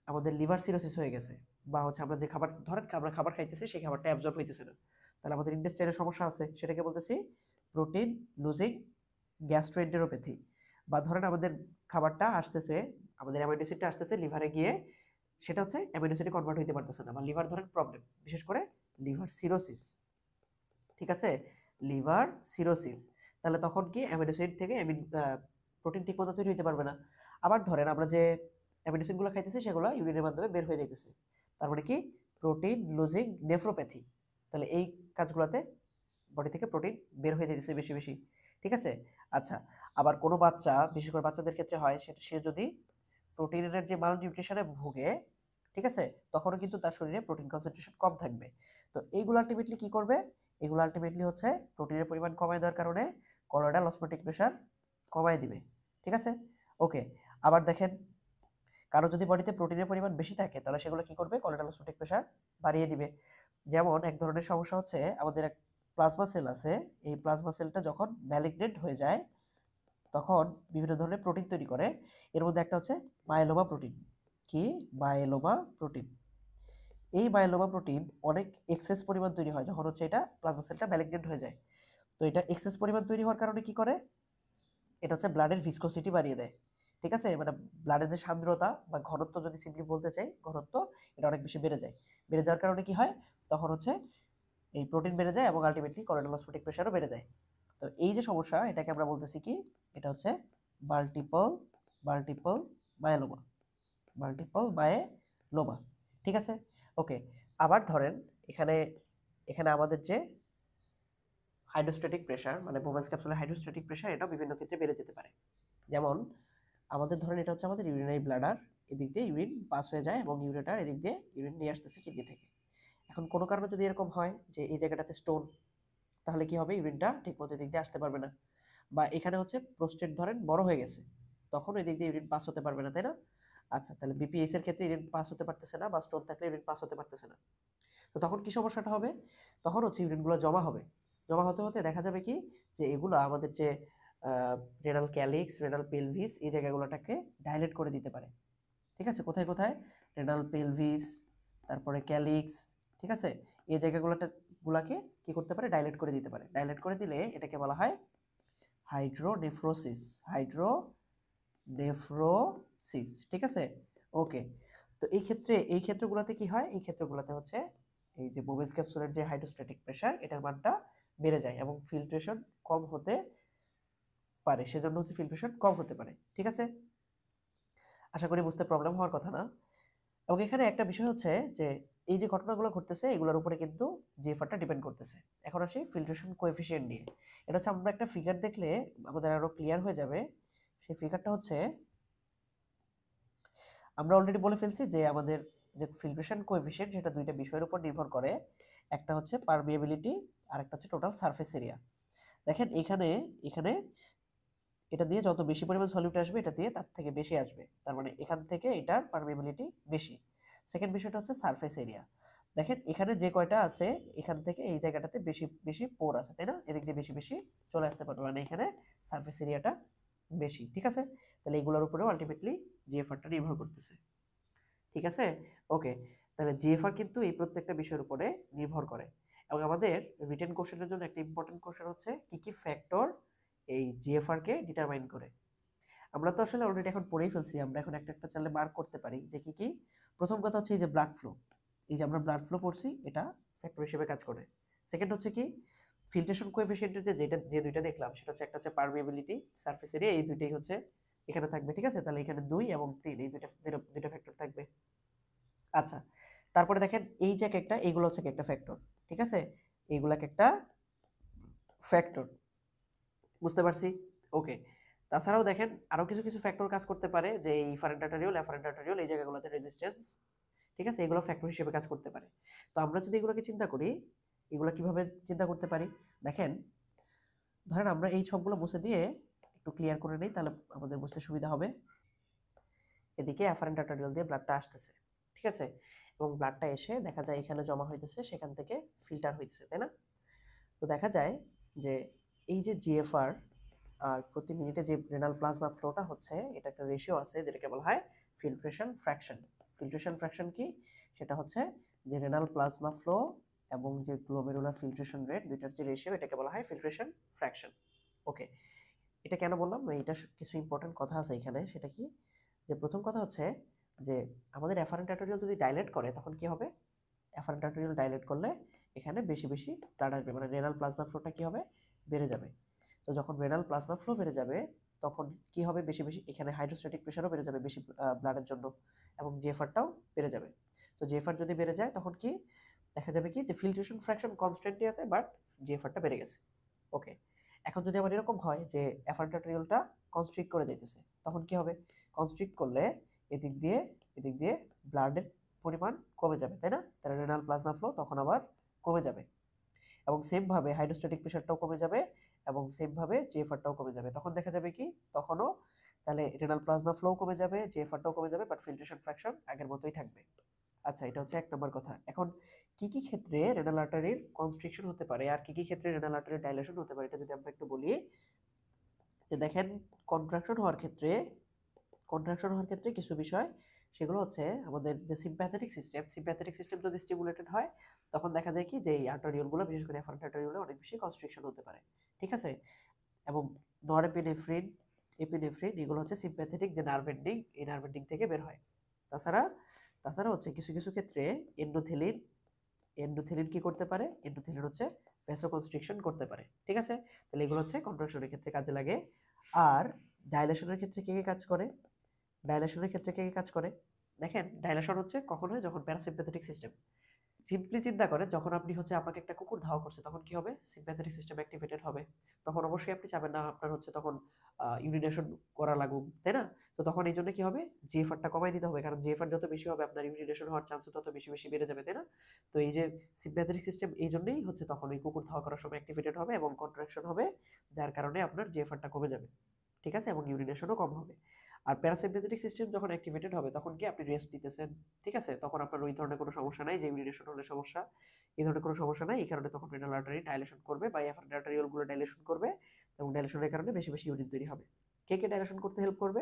আমাদের লিভার সিরোসিস হয়ে গেছে, বা হচ্ছে আমরা যে খাবার, ধরেন আমরা খাবার খাইতেছি সেই খাবারটা অ্যাবজর্ব হইতেছে না, তাহলে আমাদের ইন্টেস্টাইনের সমস্যা আছে, সেটাকে বলতেছি প্রোটিন লুজিং গ্যাস্ট্রোএন্টেরোপ্যাথি। বা ধরেন আমাদের খাবারটা আসতেছে, আমাদের অ্যামাইনো অ্যাসিডটা আসতেছে লিভারে গিয়ে, সেটা হচ্ছে অ্যামাইনো অ্যাসিডে কনভার্ট হইতে পারতেছে না, বা লিভার ধরেন প্রবলেম, বিশেষ করে লিভার সিরোসিস, ঠিক আছে, লিভার সিরোসিস। তাহলে তখন কি অ্যামাইনো অ্যাসিড থেকে প্রোটিন ঠিক মতো তৈরি হইতে পারবে না। আবার ধরেন আমরা যে অ্যামাইনো অ্যাসিডগুলো খাইতেছি সেগুলো ইউরিনের মাধ্যমে বের হয়ে যাইতেছে, তার মানে কি প্রোটিন লুজিং নেফ্রোপ্যাথি। তাহলে এই কাজগুলোতে বডি থেকে প্রোটিন বের হয়ে যাইতেছে বেশি বেশি, ঠিক আছে। আচ্ছা, আবার কোনো বাচ্চা, বিশেষ করে বাচ্চাদের ক্ষেত্রে হয়, সেটা সে যদি প্রোটিনের যে মাল নিউট্রিশনে ভুগে, ঠিক আছে, তখনও কিন্তু তার শরীরে প্রোটিন কনসেন্ট্রেশন কম থাকবে। তো এইগুলো আলটিমেটলি কি করবে, এগুলো আলটিমেটলি হচ্ছে প্রোটিনের পরিমাণ কমায় দেওয়ার কারণে কলোয়েডাল অসমোটিক প্রেশার কমায় দিবে, ঠিক আছে। ওকে, আবার দেখেন কারো যদি বডিতে প্রোটিনের পরিমাণ বেশি থাকে তাহলে সেগুলো কি করবে, কলোয়েডাল অসমোটিক প্রেশার বাড়িয়ে দিবে। যেমন এক ধরনের সমস্যা হচ্ছে আমাদের এক প্লাজমা সেল আছে, এই প্লাজমা সেলটা যখন ম্যালিগনেন্ট হয়ে যায় তখন বিভিন্ন ধরনের প্রোটিন তৈরি করে, এর মধ্যে একটা হচ্ছে মাইলোমা প্রোটিন। কি? Myeloma protein. এই মাইলোমা প্রোটিন অনেক এক্সেস পরিমাণ তৈরি হয় যখন হচ্ছে এটা প্লাজমা সেলটা ম্যালিগনেন্ট হয়ে যায়। তো এটা এক্সেস পরিমাণ তৈরি হওয়ার কারণে কি করে, এটা হচ্ছে ব্লাডের ভিসকোসিটি বাড়িয়ে দেয়, ঠিক আছে, মানে ব্লাডের যে সান্দ্রতা বা ঘনত্ব, যদি সিম্পলি বলতে চাই ঘনত্ব, এটা অনেক বেশি বেড়ে যায়। বেড়ে যাওয়ার কারণে কি হয়, তখন হচ্ছে এই প্রোটিন বেড়ে যায় এবং আলটিমেটলি কলোয়েডাল অসমোটিক প্রেশারও বেড়ে যায়। তো এই যে সমস্যা, এটাকে আমরা বলতেছি কি, এটা হচ্ছে মাল্টিপল মায়োলোমা, ঠিক আছে। ওকে, আবার ধরেন এখানে এখানে আমাদের যে হাইড্রোস্ট্যাটিক প্রেশার, মানে বোভেন্স ক্যাপসুলের হাইড্রোস্ট্যাটিক প্রেশার, এটা বিভিন্ন ক্ষেত্রে বেড়ে যেতে পারে। যেমন আমাদের ধরেন এটা হচ্ছে আমাদের ইউরিনারি ব্লাডার, এদিক দিয়ে ইউরিন পাস হয়ে যায় এবং ইউরেটার এদিক দিয়ে ইউরিন নিয়ে আসতেছে কিডনি থেকে। এখন কোনো কারণে যদি এরকম হয় যে এই জায়গাটাতে স্টোন, তাহলে কি হবে, ইউরিনটা ঠিকমতো এদিক দিয়ে আসতে পারবে না। বা এখানে হচ্ছে প্রোস্টেট ধরেন বড় হয়ে গেছে, তখন এদিক দিয়ে ইউরিন পাস হতে পারবে না, তাই না? আচ্ছা, তাহলে বিপিএস এর ক্ষেত্রে ইউরিন পাস হতে পারতেছে না, বা স্টোন থাকলে ইউরিন পাস হতে পারতেছে না। তো তখন কি সমস্যাটা হবে, তখন হচ্ছে ইউরিনগুলো জমা হবে, জমা হতে হতে দেখা যাবে কি, যে এগুলো আমাদের যে রেনাল ক্যালিক্স, রেনাল পেলভিস, এই জায়গাগুলোটাকে ডাইলেট করে দিতে পারে, ঠিক আছে। কোথায় কোথায়, রেনাল পেলভিস, তারপরে ক্যালিক্স, ঠিক আছে, এই গুলাকে কি করতে পারে, ডাইলেট করে দিতে পারে। ডাইলেট করে দিলে এটাকে বলা হয় হাইড্রোনেফ্রোসিস, ঠিক আছে। ওকে, তো এই ক্ষেত্রগুলোতে কি হয়, এই ক্ষেত্রগুলোতে হচ্ছে এই যে বোভেন্স ক্যাপসুলের যে হাইড্রোস্ট্যাটিক প্রেশার, এটার মানটা বেড়ে যায় এবং ফিল্ট্রেশন কম হতে পারে, সেজন্য হচ্ছে ফিল্ট্রেশন কম হতে পারে, ঠিক আছে। আশা করি বুঝতে প্রবলেম হওয়ার কথা না। এবং এখানে একটা বিষয় হচ্ছে যে এই যে ঘটনাগুলো ঘটতেছে এগুলোর উপরে কিন্তু জিএফআরটা ডিপেন্ড করতেছে। এখন আসি ফিল্ট্রেশন কোএফিসিয়েন্ট নিয়ে। এটা হচ্ছে আমরা একটা ফিগার দেখলে আমাদের আরো ক্লিয়ার হয়ে যাবে। সেই ফিগারটা হচ্ছে, আমরা অলরেডি বলে ফেলছি যে আমাদের যে ফিল্ট্রেশন কোএফিসিয়েন্ট সেটা দুইটা বিষয়ের উপর নির্ভর করে, একটা হচ্ছে পারমিয়াবিলিটি আর একটা হচ্ছে টোটাল সারফেস এরিয়া। দেখেন এখানে এখানে এটা দিয়ে যত বেশি পরিমাণ সলিউট আসবে এটা দিয়ে তার থেকে বেশি আসবে, তার মানে এখান থেকে এটার পারমিয়াবিলিটি বেশি। সেকেন্ড বিষয়টা হচ্ছে সারফেস এরিয়া। দেখেন এখানে যে কয়টা আছে এখান থেকে এই জায়গাটাতে বেশি বেশি পোর আছে, তাই না, এদিক দিয়ে বেশি বেশি চলে আসতে পারবে, মানে এখানে সারফেস এরিয়াটা বেশি, ঠিক আছে। তাহলে এগুলোর উপরেও আলটিমেটলি জিএফআরটা নির্ভর করতেছে, ঠিক আছে। ওকে, তাহলে জিএফআর কিন্তু এই প্রত্যেকটা বিষয়ের উপরে নির্ভর করে। এবং আমাদের রিটেন কোশ্চেনের জন্য একটা ইম্পর্টেন্ট কোশ্চেন হচ্ছে কি কি ফ্যাক্টর এই জিএফআর কে ডিটারমাইন করে। আমরা তো আসলে অলরেডি এখন পড়েই ফেলছি, আমরা এখন একটা একটা চাইলে মার্ক করতে পারি যে কি কি। প্রথম কথা হচ্ছে এই যে ব্লাড ফ্লো, এই যে আমরা ব্লাড ফ্লো পড়ছি, এটা ফ্যাক্টর হিসেবে কাজ করে। সেকেন্ড হচ্ছে কি ফিল্ট্রেশন কোএফিসিয়েন্টের যে দুইটা দেখলাম সেটা হচ্ছে একটা হচ্ছে পারমিয়াবিলিটি, সারফেস এরিয়া, এই দুইটাই হচ্ছে এখানে থাকবে। ঠিক আছে, তাহলে এখানে 2 এবং 3 এই দুইটা ফ্যাক্টর থাকবে। আচ্ছা, তারপরে দেখেন এই যে একটা, এইগুলো হচ্ছে একটা ফ্যাক্টর। ঠিক আছে, এইগুলা একটা ফ্যাক্টর, বুঝতে পারছি? ওকে। তাছাড়াও দেখেন আরো কিছু কিছু ফ্যাক্টর কাজ করতে পারে, যে এই ইফারেন্ট আর্টারিওল, এফারেন্ট আর্টারিওল, এই জায়গাগুলোতে রেজিস্ট্যান্স, ঠিক আছে, এগুলো ফ্যাক্টর হিসেবে কাজ করতে পারে। তো আমরা যদি এগুলোকে চিন্তা করি, এগুলো কিভাবে চিন্তা করতে পারি দেখেন, ধরেন আমরা এই সবগুলো মুছে দিয়ে একটু ক্লিয়ার করে নেই, তাহলে আমাদের বুঝতে সুবিধা হবে। এদিকে অ্যাফারেন্ট আর্টারিওল দিয়ে ব্লাডটা আসতেছে, ঠিক আছে, এবং ব্লাডটা এসে দেখা যায় এখানে জমা হইতেছে, সেখান থেকে ফিল্টার হইতেছে, তাই না? তো দেখা যায় যে এই যে জিএফআর আর প্রতি মিনিটে যে রেনাল প্লাজমা ফ্লোটা হচ্ছে, এটা একটা রেশিও আছে যেটাকে বলা হয় ফিল্ট্রেশন ফ্র্যাকশন। ফিল্ট্রেশন ফ্র্যাকশন কি? সেটা হচ্ছে যে রেনাল প্লাজমা ফ্লো এবং যে গ্লোমেরুলার ফিল্ট্রেশন রেট, দুইটার যে রেশিও, এটাকে বলা হয় ফিল্ট্রেশন ফ্র্যাকশন। ওকে, এটা কেন বললাম? এটা কিছু ইম্পর্টেন্ট কথা আছে এখানে। সেটা কি? যে প্রথম কথা হচ্ছে যে আমাদের অ্যাফারেন্ট আর্টারিওল যদি ডাইলেট করে তখন কি হবে? অ্যাফারেন্ট আর্টারিওল ডাইলেট করলে এখানে বেশি বেশি ব্লাড আসবে, মানে রেনাল প্লাজমা ফ্লোটা কি হবে? বেড়ে যাবে। তো যখন রেনাল প্লাজমা ফ্লো বেড়ে যাবে তখন কি হবে? বেশি বেশি এখানে হাইড্রোস্ট্যাটিক প্রেশারও বেড়ে যাবে বেশি ব্লাডের জন্য, এবং জিএফআরটাও বেড়ে যাবে। তো জিএফআর যদি বেড়ে যায় তখন কি দেখা যাবে? কি যে ফিল্ট্রেশন ফ্র্যাকশন কনস্ট্যান্টই আছে, বাট জিএফআরটা বেড়ে গেছে। ওকে, এখন যদি আবার এরকম হয় যে অ্যাফারেন্ট আর্টারিওলটা কনস্ট্রিক্ট করে দিতেছে, তখন কি হবে? কনস্ট্রিক্ট করলে এদিক দিয়ে ব্লাডের পরিমাণ কমে যাবে, তাই না? তাহলে রেনাল প্লাজমা ফ্লো তখন আবার কমে যাবে, এবং সেম ভাবে হাইড্রোস্ট্যাটিক প্রেশারটাও কমে যাবে, এবং সেম ভাবে জিএফআরটাও কমে যাবে। তখন দেখা যাবে কি, তখনও তাহলে রেনাল প্লাজমা ফ্লো কমে যাবে, জিএফআরটাও কমে যাবে, বাট ফিল্ট্রেশন ফ্র্যাকশন আগের মতোই থাকবে। আচ্ছা, এটা হচ্ছে 1 নম্বর কথা। এখন কি কি ক্ষেত্রে রেনাল আর্টারির কনস্ট্রিকশন হতে পারে আর কি কি ক্ষেত্রে রেনাল আর্টারির ডাইলেশন হতে পারে, এটা যদি আমরা একটু বলি, যে দেখেন কন্ট্রাকশন হওয়ার ক্ষেত্রে কিছু বিষয়, সেগুলো হচ্ছে আমাদের যে সিম্প্যাথেটিক সিস্টেম যদি স্টিমুলেটেড হয় তখন দেখা যায় কি যে এই আর্টারিওলগুলো, বিশেষ করে এফারেন্ট আর্টারিওলে অনেক বেশি কনস্ট্রিকশন হতে পারে, ঠিক আছে। এবং নরএপিনেফ্রিন, এপিনেফ্রিন, এগুলো হচ্ছে সিম্প্যাথেটিক যে নার্ভ এন্ডিং, এই নার্ভ এন্ডিং থেকে বের হয়। তাছাড়া তাছাড়া হচ্ছে কিছু কিছু ক্ষেত্রে এন্ডোথেলিন কি করতে পারে? এন্ডোথেলিন হচ্ছে ভ্যাসোকনস্ট্রিকশন করতে পারে, ঠিক আছে। তাহলে এগুলো হচ্ছে কন্ট্রাকশনের ক্ষেত্রে কাজে লাগে। আর ডাইলেশনের ক্ষেত্রে কে কে কাজ করে? দেখেন ডাইলেশন হচ্ছে কখন হয়? যখন প্যারাসিম্প্যাথেটিক সিস্টেম, সিম্পলি চিন্তা করেন, যখন আপনি হচ্ছে আপনাকে একটা কুকুর ধাওয়া করছে তখন কি হবে? সিম্প্যাথেটিক সিস্টেম অ্যাক্টিভেটেড হবে। তখন অবশ্যই আপনি চাবেন না আপনার হচ্ছে তখন ইউরিনেশন করা লাগুক, তাই না? তো তখন এই জন্য কি হবে? জিএফআরটা কমাই দিতে হবে, কারণ জিএফআর যত বেশি হবে আপনার ইউরিনেশন হওয়ার চান্স তত বেশি বেশি বেড়ে যাবে, তাই না? তো এই যে সিম্প্যাথেটিক সিস্টেম, এই জন্যই হচ্ছে তখন ওই কুকুর ধাওয়া করার সময় অ্যাক্টিভেটেড হবে এবং কন্ট্রাকশন হবে, যার কারণে আপনার জিএফআরটা কমে যাবে, ঠিক আছে, এবং ইউরিনেশনও কম হবে। আর প্যারাসিম্প্যাথেটিক সিস্টেম যখন অ্যাক্টিভেটেড হবে তখন কি আপনি রেস্ট নিতেছেন, ঠিক আছে, তখন আপনার ওই ধরনের কোনো সমস্যা নাই যে ইউরিনেশন হলে সমস্যা, এই ধরনের কোনো সমস্যা নাই। এই কারণে তখন রেনাল আর্টারি ডাইলেশন করবে বা এফারেন্ট আর্টারিওলগুলো ডাইলেশন করবে, এবং ডাইলেশনের কারণে বেশি বেশি ইউরিন তৈরি হবে। কে কে ডাইলেশন করতে হেল্প করবে?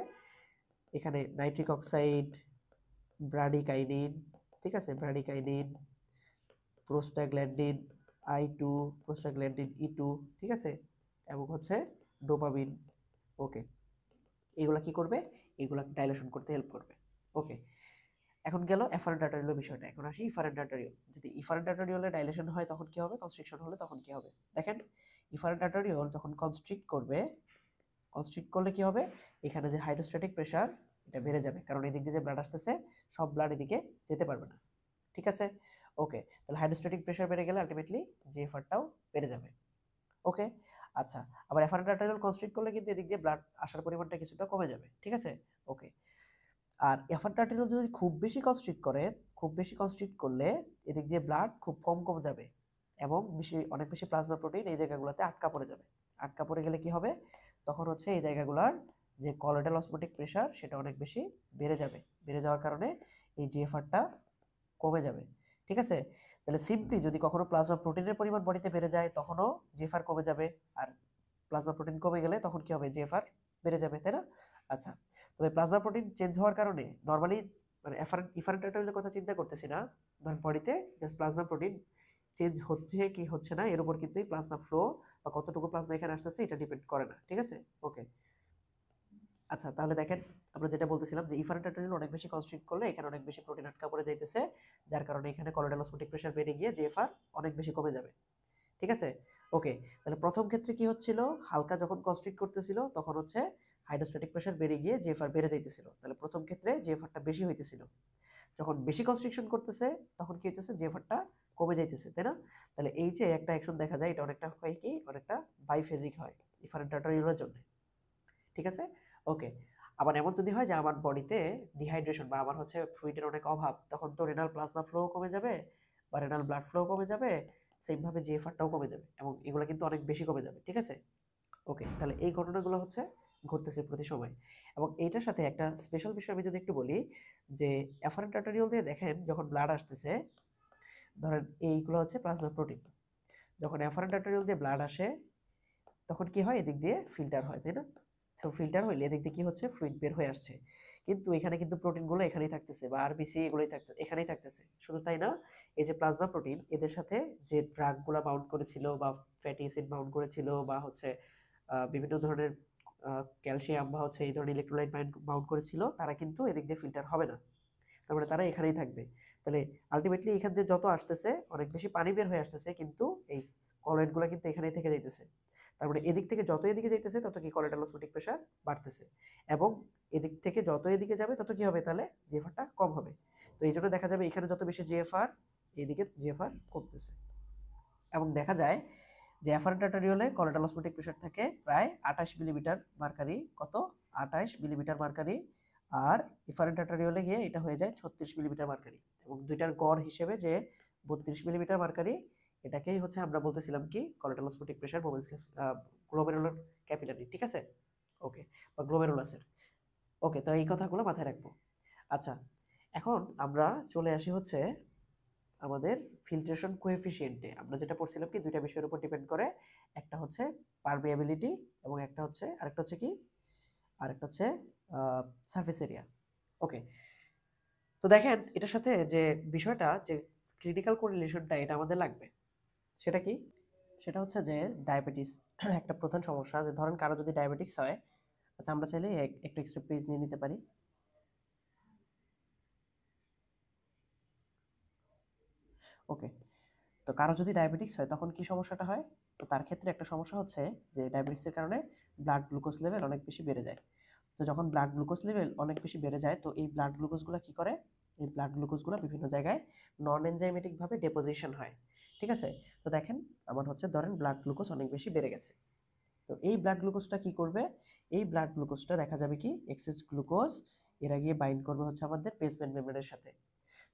এখানে নাইট্রিক অক্সাইড, ব্রাডিকাইনিন, ঠিক আছে, ব্রাডিকাইনিন, প্রোস্টাগ্ল্যান্ডিন I2, প্রোস্টাগ্ল্যান্ডিন E2, ঠিক আছে, এবং হচ্ছে ডোপামিন। ওকে, এগুলা কি করবে? এগুলা ডাইলেশন করতে হেল্প করবে। ওকে, এখন গেল এফারেন্ট আর্টারিওলের বিষয়টা। এখন আসি ইফারেন্ট আর্টারিওল। যদি ইফারেন্ট আর্টারিওলে ডাইলেশন হয় তখন কি হবে? কনস্ট্রিকশন হলে তখন কি হবে? দেখেন ইফারেন্ট আর্টারিওল যখন কনস্ট্রিক্ট করলে কি হবে? এখানে যে হাইড্রোস্ট্যাটিক প্রেশার, এটা বেড়ে যাবে, কারণ এদিক দিয়ে যে ব্লাড আসতেছে সব ব্লাড এদিকে যেতে পারবে না, ঠিক আছে। ওকে, তাহলে হাইড্রোস্ট্যাটিক প্রেশার বেড়ে গেলে আলটিমেটলি জিএফআরটাও বেড়ে যাবে। ওকে, আচ্ছা, আবার এফারেন্ট আর্টারিওল কনস্ট্রিক্ট করলে কিন্তু এদিক দিয়ে ব্লাড আসার পরিমাণটা কিছুটা কমে যাবে, ঠিক আছে। ওকে, আর এফারেন্ট আর্টারিওল যদি খুব বেশি কনস্ট্রিক্ট করলে এদিক দিয়ে ব্লাড খুব কম যাবে, এবং অনেক বেশি প্লাজমা প্রোটিন এই জায়গাগুলোতে আটকা পড়ে যাবে। আটকা পড়ে গেলে কি হবে? তখন হচ্ছে এই জায়গাগুলোর যে কলোয়েডাল অসমোটিক প্রেশার, সেটা অনেক বেশি বেড়ে যাবে। বেড়ে যাওয়ার কারণে এই জিএফআরটা কমে যাবে, ঠিক আছে। তাহলে সিম্পলি যদি কখনো প্লাজমা প্রোটিনের পরিমাণ বডিতে বেড়ে যায় তখনও জিএফআর কমে যাবে, আর প্লাজমা প্রোটিন কমে গেলে তখন কি হবে? জিএফআর বেড়ে যাবে, তাই না? আচ্ছা, তবে প্লাজমা প্রোটিন চেঞ্জ হওয়ার কারণে নরমালি, মানে ইফারেন্ট আর্টারিওলের কথা চিন্তা করতেছি না, ধরেন বডিতে জাস্ট প্লাজমা প্রোটিন চেঞ্জ হচ্ছে কি হচ্ছে না এর উপর কিন্তু প্লাজমা ফ্লো বা কতটুকু প্লাজমা এখানে আসতেছে এটা ডিপেন্ড করে না, ঠিক আছে? ওকে, আচ্ছা তাহলে দেখেন আমরা যেটা বলতেছিলাম যে ইফারেন্ট আর্টারিওল অনেক বেশি কনস্ট্রিক্ট করলে এখানে অনেক বেশি প্রোটিন আটকা পড়ে যাইতেছে, যার কারণে এখানে কলোয়েডাল অসমোটিক প্রেসার বেড়ে গিয়ে জিএফআর অনেক বেশি কমে যাবে, ঠিক আছে? ওকে, তাহলে প্রথম ক্ষেত্রে কি হচ্ছিল, হালকা যখন কনস্ট্রিক্ট করতেছিল তখন হচ্ছে হাইড্রোস্ট্যাটিক প্রেসার বেড়ে গিয়ে জিএফআর বেড়ে যাইতেছিল, তাহলে প্রথম ক্ষেত্রে জিএফআরটা বেশি হইতেছিল। যখন বেশি কনস্ট্রিকশন করতেছে তখন কি হইতেছে, জিএফআরটা কমে যাইতেছে, তাই না? তাহলে এই যে একটা অ্যাকশন দেখা যায় এটা অনেকটা হয় কি, অনেকটা বাইফেজিক হয় ইফারেন্ট আর্টারিওলের জন্য, ঠিক আছে? ওকে, আবার এমন যদি হয় যে আমার বডিতে ডিহাইড্রেশন বা আমার হচ্ছে ফ্লুইডের অনেক অভাব, তখন তো রেনাল প্লাজমা ফ্লো কমে যাবে বা রেনাল ব্লাড ফ্লো কমে যাবে, সেইভাবে জিএফআরটাও কমে যাবে এবং এগুলো কিন্তু অনেক বেশি কমে যাবে, ঠিক আছে? ওকে, তাহলে এই ঘটনাগুলো হচ্ছে ঘটতেছে প্রতি সময়। এবং এইটার সাথে একটা স্পেশাল বিষয় আমি যদি একটু বলি, যে অ্যাফারেন্ট আর্টারিওল দিয়ে দেখেন যখন ব্লাড আসতেছে, ধরেন এইগুলো হচ্ছে প্লাজমা প্রোটিন, যখন অ্যাফারেন্ট আর্টারিওল দিয়ে ব্লাড আসে তখন কি হয়, এদিক দিয়ে ফিল্টার হয়, তাই না? তো ফিল্টার হইলে এদিক দিয়ে কি হচ্ছে, ফ্লুইড বের হয়ে আসছে, কিন্তু এখানে কিন্তু প্রোটিনগুলো এখানেই থাকতেছে বা আরবিসি এগুলোই এখানেই থাকতেছে। শুধু তাই না, এই যে প্লাজমা প্রোটিন এদের সাথে যে ড্রাগগুলো বাউন্ড করেছিল বা ফ্যাটি অ্যাসিড বাউন্ড করেছিল বা হচ্ছে বিভিন্ন ধরনের ক্যালসিয়াম বা হচ্ছে এই ধরনের ইলেকট্রোলাইট বাউন্ড করেছিল, তারা কিন্তু এদিক দিয়ে ফিল্টার হবে না, তার মানে তারা এখানেই থাকবে। তাহলে আলটিমেটলি এখান দিয়ে যত আসতেছে অনেক বেশি পানি বের হয়ে আসতেছে, কিন্তু এই কলয়েডগুলো কিন্তু এখানেই থেকে যাইতেছে। তার মানে এদিক থেকে যত এদিকে যাইতেছে তত কি কলয়েডাল অসমোটিক প্রেসার বাড়তেছে, এবং এদিক থেকে যত এদিকে যাবে তত কি হবে, তাহলে জিএফআরটা কম হবে। তো এই জন্য দেখা যাবে এখানে যত বেশি জিএফআর, এইদিকে জিএফআর কমতেছে। এবং দেখা যায় যে অ্যাফারেন্ট আর্টারিওলে কলয়েডাল অসমোটিক প্রেসার থাকে প্রায় 28 মিলিমিটার মার্কারি, কত, 28 মিলিমিটার মার্কারি, আর ইফারেন্ট আর্টারিওলে গিয়ে এটা হয়ে যায় 36 মিলিমিটার মার্কারি, এবং দুইটার গড় হিসেবে যে 32 মিলিমিটার মার্কারি, এটাকেই হচ্ছে আমরা বলতেছিলাম কি colloidal osmotic pressure moments glomerular capillary, ঠিক আছে? ওকে, বা গ্লোমেরুলাসের। ওকে, তো এই কথাগুলো মাথায় রাখবো। আচ্ছা, এখন আমরা চলে আসি হচ্ছে আমাদের ফিল্ট্রেশন কোএফিসিয়েন্টে। আমরা যেটা পড়ছিলাম কি দুইটা বিষয়ের উপর ডিপেন্ড করে, একটা হচ্ছে পারমিয়াবিলিটি এবং আরেকটা হচ্ছে কি, আরেকটা হচ্ছে সারফেস এরিয়া। ওকে, তো দেখেন এটার সাথে যে বিষয়টা, যে ক্রিটিক্যাল কোরিলেশনটা এটা আমাদের লাগবে, সেটা কি, সেটা হচ্ছে যে ডায়াবেটিস একটা প্রধান সমস্যা, যে ধরেন কারো যদি ডায়াবেটিস হয়, আচ্ছা আমরা চাইলে একটু এক্সট্রা পেজ নিয়ে নিতে পারি। ওকে, তো কারো যদি ডায়াবেটিস হয় তখন কি সমস্যাটা হয়, তো তার ক্ষেত্রে একটা সমস্যা হচ্ছে যে ডায়াবেটিসের কারণে ব্লাড গ্লুকোজ লেভেল অনেক বেশি বেড়ে যায়। তো যখন ব্লাড গ্লুকোজ লেভেল অনেক বেশি বেড়ে যায়, তো এই ব্লাড গ্লুকোজগুলো কি করে, এই ব্লাড গ্লুকোজগুলো বিভিন্ন জায়গায় নন এনজাইমেটিকভাবে ডেপোজিশন হয়, ঠিক আছে? তো দেখেন আমার হচ্ছে ধরেন ব্লাড গ্লুকোজ অনেক বেশি বেড়ে গেছে, তো এই ব্লাড গ্লুকোজটা কি করবে, এই ব্লাড গ্লুকোজটা দেখা যাবে কি এক্সেস গ্লুকোজ, এরা গিয়ে বাইন্ড করবে হচ্ছে আমাদের বেসমেন্ট মেমব্রেনের সাথে।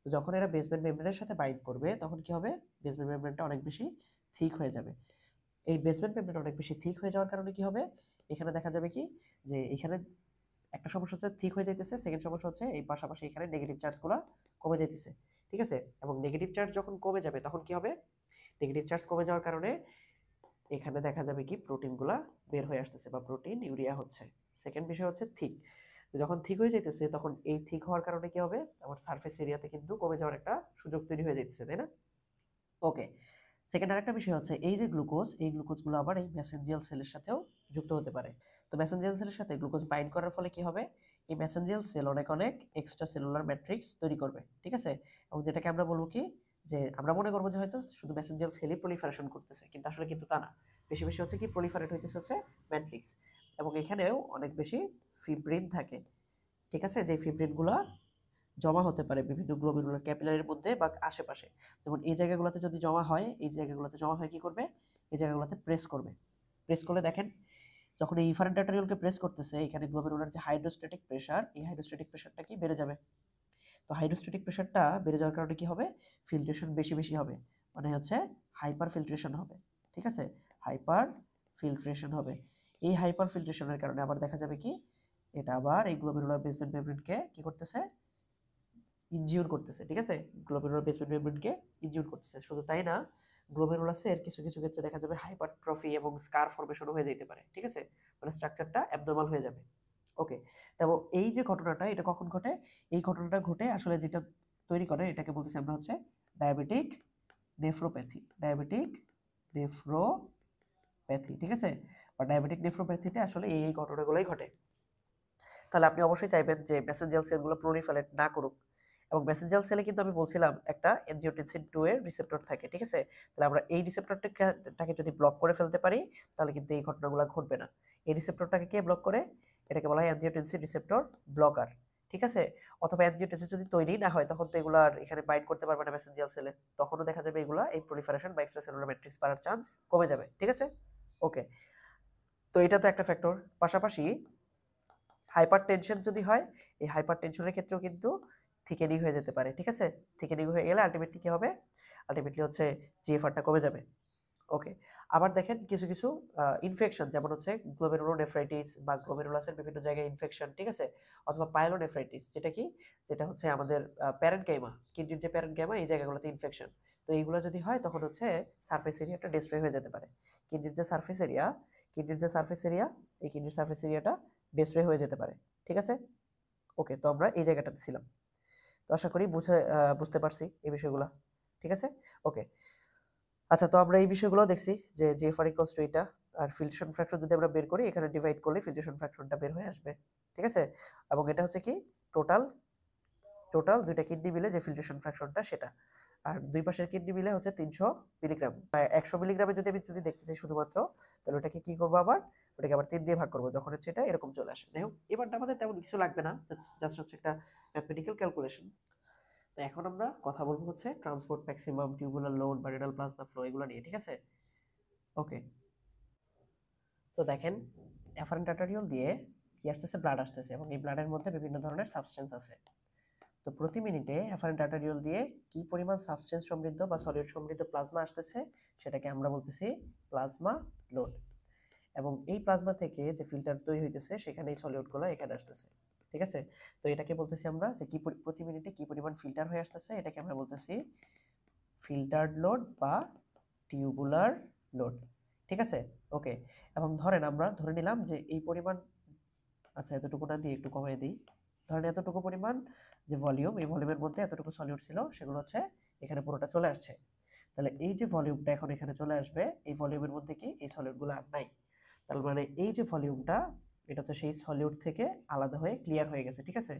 তো যখন এরা বেসমেন্ট মেমব্রেনের সাথে বাইন্ড করবে তখন কি হবে, বেসমেন্ট মেমব্রেনটা অনেক বেশি থিক হয়ে যাবে। এই বেসমেন্ট মেমব্রেন অনেক বেশি থিক হয়ে যাওয়ার কারণে কি হবে, এখানে দেখা যাবে কি যে এখানে একটা সমস্যা হচ্ছে থিক হয়ে যাইতেছে, সেকেন্ড সমস্যা হচ্ছে এই পাশাপাশি এখানে নেগেটিভ চার্জগুলো কমে যাইতেছে, ঠিক আছে? এবং নেগেটিভ চার্জ যখন কমে যাবে তখন কি হবে, নেগেটিভ চার্জ কমে যাওয়ার কারণে এখানে দেখা যাবে কি প্রোটিনগুলা বের হয়ে আসতেছে বা প্রোটিন ইউরিয়া হচ্ছে। সেকেন্ড বিষয় হচ্ছে থিক, যখন থিক হয়ে যাইতেছে তখন এই থিক হওয়ার কারণে কি হবে, আমার সারফেস এরিয়াতে কিন্তু কমে যাওয়ার একটা সুযোগ তৈরি হয়ে যাইতেছে, তাই না? ওকে, সেকেন্ড আরেকটা বিষয় হচ্ছে এই যে গ্লুকোজ, এই গ্লুকোজগুলো আবার এই মেসেঞ্জিয়াল সেলের সাথেও যুক্ত হতে পারে। তো মেসেঞ্জিয়াল সেলের সাথে গ্লুকোজ বাইন্ড করার ফলে কি হবে, এই মেসেঞ্জিয়াল সেল অনেক অনেক এক্সট্রা সেলুলার ম্যাট্রিক্স তৈরি করবে, ঠিক আছে? এবং যেটাকে আমরা বলবো কি, যে আমরা মনে করবো যে হয়তো শুধু মেসেঞ্জিয়াল সেলই প্রলিফারেশন করতেছে, কিন্তু আসলে কিন্তু তা না, বেশি বেশি হচ্ছে কি প্রলিফারেট হইতেছে হচ্ছে ম্যাট্রিক্স, এবং এখানেও অনেক বেশি ফিব্রিন থাকে, ঠিক আছে? যে ফিব্রিনগুলো জমা হতে পারে বিভিন্ন গ্লোমেরুলার ক্যাপিলারির মধ্যে বা আশেপাশে। যেমন এই জায়গাগুলোতে যদি জমা হয়, এই জায়গাগুলোতে জমা হয় কি করবে, এই জায়গাগুলোতে প্রেস করবে। প্রেস করলে দেখেন যখন এই ইফারেন্ট আর্টারিওলকে প্রেস করতেছে, এখানে গ্লোমেরুলার যে হাইড্রোস্ট্যাটিক প্রেসার, এই হাইড্রোস্ট্যাটিক প্রেসারটা কি বেড়ে যাবে। তো হাইড্রোস্ট্যাটিক প্রেসারটা বেড়ে যাওয়ার কারণে কি হবে, ফিল্ট্রেশন বেশি বেশি হবে, মানে হচ্ছে হাইপার ফিল্ট্রেশন হবে, ঠিক আছে? হাইপার ফিল্ট্রেশন হবে। এই হাইপার ফিল্ট্রেশনের কারণে আবার দেখা যাবে কি, এটা আবার এই গ্লোমেরুলার বেসমেন্ট মেমব্রেনকে কি করতেছে, ইনজিউর করতেছে, ঠিক আছে? গ্লোমেরুলার বেসমেন্ট মেমব্রেনকে ইনজিউর করতেছে। শুধু তাই না, গ্লোমেরুলাসের কিছু কিছু ক্ষেত্রে দেখা যাবে হাইপারট্রফি এবং স্কার ফরমেশনও হয়ে যেতে পারে, ঠিক আছে? মানে স্ট্রাকচারটা অ্যাবনর্মাল হয়ে যাবে। ওকে, তবে এই যে ঘটনাটা এটা কখন ঘটে, এই ঘটনাটা ঘটে আসলে যেটা তৈরি করে এটাকে বলতেছি আমরা হচ্ছে ডায়াবেটিক নেফ্রোপ্যাথি, ডায়াবেটিক নেফ্রোপ্যাথি, ঠিক আছে, বা ডায়াবেটিক নেফ্রোপ্যাথিতে আসলে এই ঘটনাগুলোই ঘটে। তাহলে আপনি অবশ্যই চাইবেন যে মেসেঞ্জার সেলগুলো প্রলিফারেট না করুক, এবং মেসেঞ্জার সেলে কিন্তু আমি বলছিলাম একটা এনজিওটেনসিন 2 এর রিসেপ্টর থাকে, ঠিক আছে। তাহলে আমরা এই রিসেপ্টরটাকে যদি ব্লক করে ফেলতে পারি তাহলে কিন্তু এই ঘটনাগুলো ঘটবে না। এই রিসেপ্টরটাকে কে ব্লক করে? এটাকে বলা হয় এনজিওটেনসিন রিসেপ্টর ব্লকার, ঠিক আছে। অথবা এনজিওটেনসিন যদি তৈরি না হয় তখন তো এগুলো আর এখানে বাইন্ড করতে পারবে না মেসেঞ্জার সেলে, তখনও দেখা যাবে এগুলা এই প্রলিফারেশন বা এক্সট্রাসেলুলার ম্যাট্রিক্স বাড়ার চান্স কমে যাবে, ঠিক আছে। ওকে, তো এটা তো একটা ফ্যাক্টর। পাশাপাশি হাইপার টেনশন যদি হয়, এই হাইপার টেনশনের ক্ষেত্রেও কিন্তু থিকেনিং হয়ে যেতে পারে, ঠিক আছে। থিকেনিং হয়ে গেলে আলটিমেটলি কি হবে? আলটিমেটলি হচ্ছে জিএফআরটা কমে যাবে। ওকে, আবার দেখেন কিছু কিছু ইনফেকশন, যেমন হচ্ছে গ্লোমেরুলোনেফ্রাইটিস বা গ্লোমেরুলাসের বিভিন্ন জায়গায় ইনফেকশন, ঠিক আছে, অথবা পাইলোনেফ্রাইটিস, যেটা কি, যেটা হচ্ছে আমাদের প্যারেনকাইমা, কিডনির যে প্যারেনকাইমা, এই জায়গাগুলোতে ইনফেকশন। তো এইগুলো যদি হয় তখন হচ্ছে সারফেস এরিয়াটা ডিস্ট্রয় হয়ে যেতে পারে। কিডনির যে সারফেস এরিয়া, কিডনির যে সারফেস এরিয়া, এই কিডনির সারফেস এরিয়াটা ডিস্ট্রয় হয়ে যেতে পারে, ঠিক আছে। ওকে, তো আমরা এই জায়গাটাতে ছিলাম। তো আশা করি বুঝতে পারছি এই বিষয়গুলো, ঠিক আছে। ওকে, আচ্ছা, তো আমরা এই বিষয়গুলো দেখছি যে জিএফআর ইকুয়ালস টু এটা, আর ফিল্ট্রেশন ফ্যাক্টর যদি আমরা বের করি এখানে ডিভাইড করলে ফিল্ট্রেশন ফ্যাক্টরটা বের হয়ে আসবে, ঠিক আছে। এবং এটা হচ্ছে কি টোটাল টোটাল দুইটা কিডনি মিলে যে ফিল্ট্রেশন ফ্যাক্টরটা সেটা, আর দুই পাশের কিডনি মিলে হচ্ছে 300 মিলিগ্রাম। 100 মিলিগ্রামে যদি দেখতে চাই শুধুমাত্র, তাহলে ওটাকে কি করবো, আবার ওটাকে আবার 3 দিয়ে ভাগ করবো, যখন হচ্ছে এটা এরকম চলে আসে। যাই হোক, এবারটা আমাদের তেমন কিছু লাগবে না, জাস্ট হচ্ছে একটা ম্যাথমেটিক্যাল ক্যালকুলেশন। তো এখন আমরা কথা বলবো হচ্ছে ট্রান্সপোর্ট ম্যাক্সিমাম, টিউবুলার লোড বা রেনাল প্লাজমা ফ্লো, এগুলো নিয়ে, ঠিক আছে। ওকে, তো দেখেন অ্যাফারেন্ট আর্টারিওল দিয়ে কি আসতেছে, ব্লাড আসতেছে, এবং এই ব্লাডের মধ্যে বিভিন্ন ধরনের সাবস্টেন্স আছে। তো প্রতি মিনিটে অ্যাফারেন্ট আর্টারিওল দিয়ে কি পরিমাণ সাবস্টেন্স সমৃদ্ধ বা সলিড সমৃদ্ধ প্লাজমা আসতেছে সেটাকে আমরা বলতেছি প্লাজমা লোড। এবং এই প্লাজমা থেকে যে ফিল্টার তৈরি হইতেছে সেখানে এই সলিউটগুলো এখানে আসতেছে, ঠিক আছে। তো এটাকে বলতেছি আমরা যে কি প্রতি মিনিটে কি পরিমাণ ফিল্টার হয়ে আসতেছে, এটাকে আমরা বলতেছি ফিল্টার্ড লোড বা টিউবুলার লোড, ঠিক আছে। ওকে, এবং ধরেন আমরা ধরে নিলাম যে এই পরিমাণ, আচ্ছা এতটুকু না দিয়ে একটু কমিয়ে দিই, ধরেন এতটুকু পরিমাণ যে ভলিউম, এই ভলিউমের মধ্যে এতটুকু সলিউট ছিল, সেগুলো হচ্ছে এখানে পুরোটা চলে আসছে। তাহলে এই যে ভলিউমটা এখন এখানে চলে আসবে, এই ভলিউমের মধ্যে কি এই সলিউটগুলো আর নাই। তার মানে এই যে ভলিউমটা, এটা হচ্ছে সেই সলিউট থেকে আলাদা হয়ে ক্লিয়ার হয়ে গেছে, ঠিক আছে।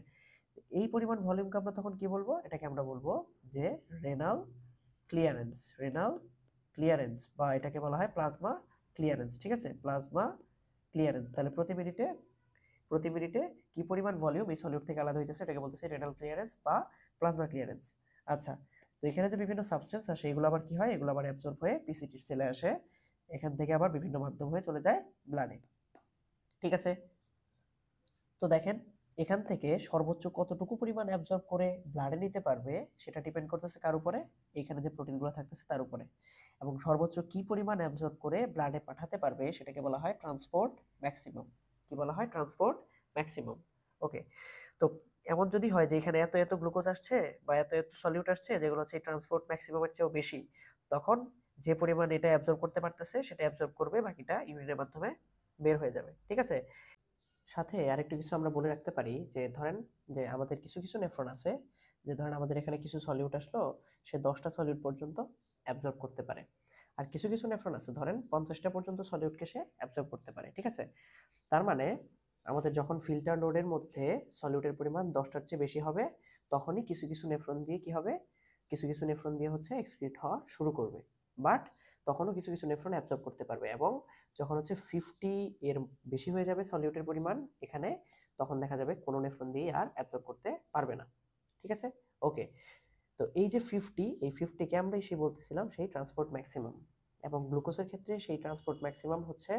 এই পরিমাণ ভলিউমকে আমরা তখন কি বলবো? এটাকে আমরা বলবো যে রেনাল ক্লিয়ারেন্স, রেনাল ক্লিয়ারেন্স, বা এটাকে বলা হয় প্লাজমা ক্লিয়ারেন্স, ঠিক আছে, প্লাজমা ক্লিয়ারেন্স। তাহলে প্রতি মিনিটে কি পরিমাণ ভলিউম এই সলিউট থেকে আলাদা হইতেছে এটাকে বলতেছে রেনাল ক্লিয়ারেন্স বা প্লাজমা ক্লিয়ারেন্স। আচ্ছা, তো এখানে যে বিভিন্ন সাবস্টেন্স আসে এগুলো আবার কি হয়, এগুলো আবার অ্যাবজর্ব হয়ে পিসিটির সেলে আসে, এখান থেকে আবার বিভিন্ন মাধ্যম হয়ে চলে যায় ব্লাডে, ঠিক আছে। তো দেখেন এখান থেকে সর্বোচ্চ কতটুকু পরিমাণ অ্যাবজর্ব করে ব্লাডে নিতে পারবে সেটা ডিপেন্ড করতেছে কার উপরে? এখানে যে প্রোটিনগুলো থাকতেছে তার উপরে। এবং সর্বোচ্চ কি পরিমাণ অ্যাবজর্ব করে ব্লাডে পাঠাতে পারবে সেটাকে বলা হয় ট্রান্সপোর্ট ম্যাক্সিমাম। কি বলা হয়? Transport maximum. ওকে, তো এমন যদি হয় যে এখানে এত এত গ্লুকোজ আসছে বা এত এত সলিউট আসছে যেগুলো হচ্ছে ট্রান্সপোর্ট ম্যাক্সিমামের চেয়েও বেশি, তখন যে পরিমাণ এটা অ্যাবজর্ব করতে পারতেছে সেটা অ্যাবজর্ব করবে, বাকিটা ইউরিনের মাধ্যমে বের হয়ে যাবে, ঠিক আছে। সাথে আরেকটু কিছু আমরা বলে রাখতে পারি যে ধরেন যে আমাদের কিছু কিছু নেফ্রন আছে, যে ধরেন আমাদের এখানে কিছু সলিউট আসলো, সে 10টা সলিউট পর্যন্ত অ্যাবজর্ব করতে পারে। আর কিছু কিছু নেফ্রন আছে ধরেন 50টা পর্যন্ত সলিউটকে সে অ্যাবজর্ব করতে পারে, ঠিক আছে। তার মানে আমাদের যখন ফিল্টার লোডের মধ্যে সলিউটের পরিমাণ 10টার চেয়ে বেশি হবে, তখনই কিছু কিছু নেফ্রন দিয়ে কি হবে, কিছু কিছু নেফ্রন দিয়ে হচ্ছে এক্সক্রিট হওয়া শুরু করবে। বাট তখনও কিছু কিছু নেফ্রন অ্যাবজর্ব করতে পারবে, এবং যখন হচ্ছে 50 এর বেশি হয়ে যাবে সলিউটের পরিমাণ এখানে, তখন দেখা যাবে কোনো নেফ্রন দিয়ে আর অ্যাবজর্ব করতে পারবে না, ঠিক আছে। ওকে, তো এই যে 50, এই 50কে আমরা এসে বলতেছিলাম সেই ট্রান্সপোর্ট ম্যাক্সিমাম, এবং গ্লুকোজের ক্ষেত্রে সেই ট্রান্সপোর্ট ম্যাক্সিমাম হচ্ছে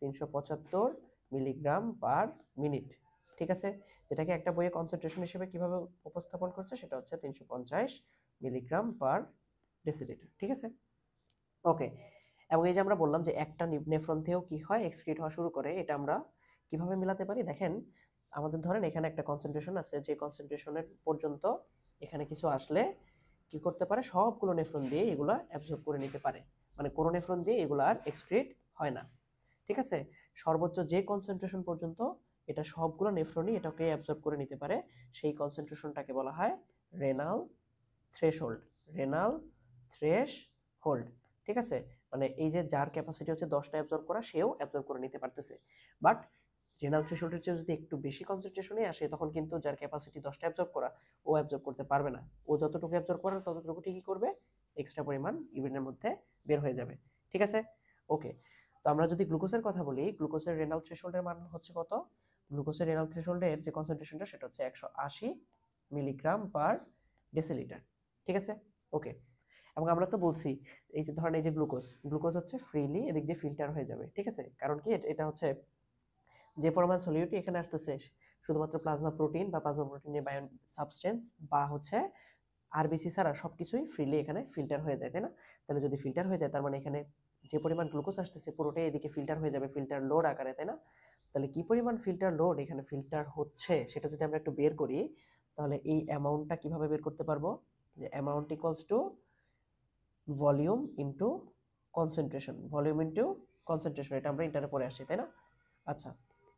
375 মিলিগ্রাম পার মিনিট, ঠিক আছে। যেটাকে একটা বইয়ে কনসেন্ট্রেশন হিসেবে কিভাবে উপস্থাপন করছে সেটা হচ্ছে 350 মিলিগ্রাম পার ডেসিলিটার, ঠিক আছে। ওকে, এবং এই যে আমরা বললাম যে একটা নেফ্রন থেকেও কি হয়, এক্সক্রিট হওয়া শুরু করে, এটা আমরা কিভাবে মিলাতে পারি? দেখেন আমাদের ধরেন এখানে একটা কনসেন্ট্রেশন আছে, যে কনসেন্ট্রেশনের পর্যন্ত এখানে কিছু আসলে কি করতে পারে, সবগুলো নেফ্রন দিয়ে এগুলা অ্যাবজর্ব করে নিতে পারে, মানে কোনো নেফ্রন দিয়ে এগুলো আর এক্সক্রিট হয় না, ঠিক আছে। সর্বোচ্চ যে কনসেন্ট্রেশন পর্যন্ত এটা সবগুলো নেফ্রনই এটাকে অ্যাবজর্ব করে নিতে পারে, সেই কনসেন্ট্রেশনটাকে বলা হয় renal threshold, renal thresh hold, ঠিক আছে, মানে এই যে যার ক্যাপাসিটি হচ্ছে 10টা অ্যাবজর্ব করা সেও অ্যাবজর্ব করে নিতে পারতেছে, বাট রেনাল থ্রেশহোল্ডের চেয়ে যদি একটু বেশি কনসেন্ট্রেশনে আসে তখন কিন্তু যার ক্যাপাসিটি 10টা অ্যাবজর্ব করা ও অ্যাবজর্ব করতে পারবে না, ও যতটুকু অ্যাবজর্ব করার ততটুকু ঠিকই করবে, এক্সট্রা পরিমাণ ইউরিনের মধ্যে বের হয়ে যাবে, ঠিক আছে। ওকে, তো আমরা যদি গ্লুকোজের কথা বলি, গ্লুকোজের রেনাল থ্রেশহোল্ডের মান হচ্ছে কত, গ্লুকোজের রেনাল থ্রেশহোল্ডের যে কনসেন্ট্রেশনটা সেটা হচ্ছে 180 মিলিগ্রাম পার ডেসিলিটার, ঠিক আছে। ওকে, এবং আমরা তো বলছি এই যে ধরেন এই যে গ্লুকোজ হচ্ছে ফ্রিলি এদিক দিয়ে ফিল্টার হয়ে যাবে, ঠিক আছে, কারণ কি এটা হচ্ছে যে পরিমাণ সলিউটি এখানে আসতেছে শুধুমাত্র প্লাজমা প্রোটিন বা প্লাজমা প্রোটিনের বায়ো সাবস্টেন্স বা হচ্ছে আরবিসি ছাড়া সবকিছুই ফ্রিলি এখানে ফিল্টার হয়ে যায়, তাই না? তাহলে যদি ফিল্টার হয়ে যায় তার মানে এখানে যে পরিমাণ গ্লুকোজ আসতেছে পুরোটাই এদিকে ফিল্টার হয়ে যাবে ফিল্টার লোড আকারে, তাই না? তাহলে কি পরিমাণ ফিল্টার লোড এখানে ফিল্টার হচ্ছে সেটা যদি আমরা একটু বের করি, তাহলে এই অ্যামাউন্টটা কিভাবে বের করতে পারবো, যে amount equals to volume into concentration, volume into concentration, এটা আমরা ইন্টারে পড়ে আসছি, তাই না? আচ্ছা,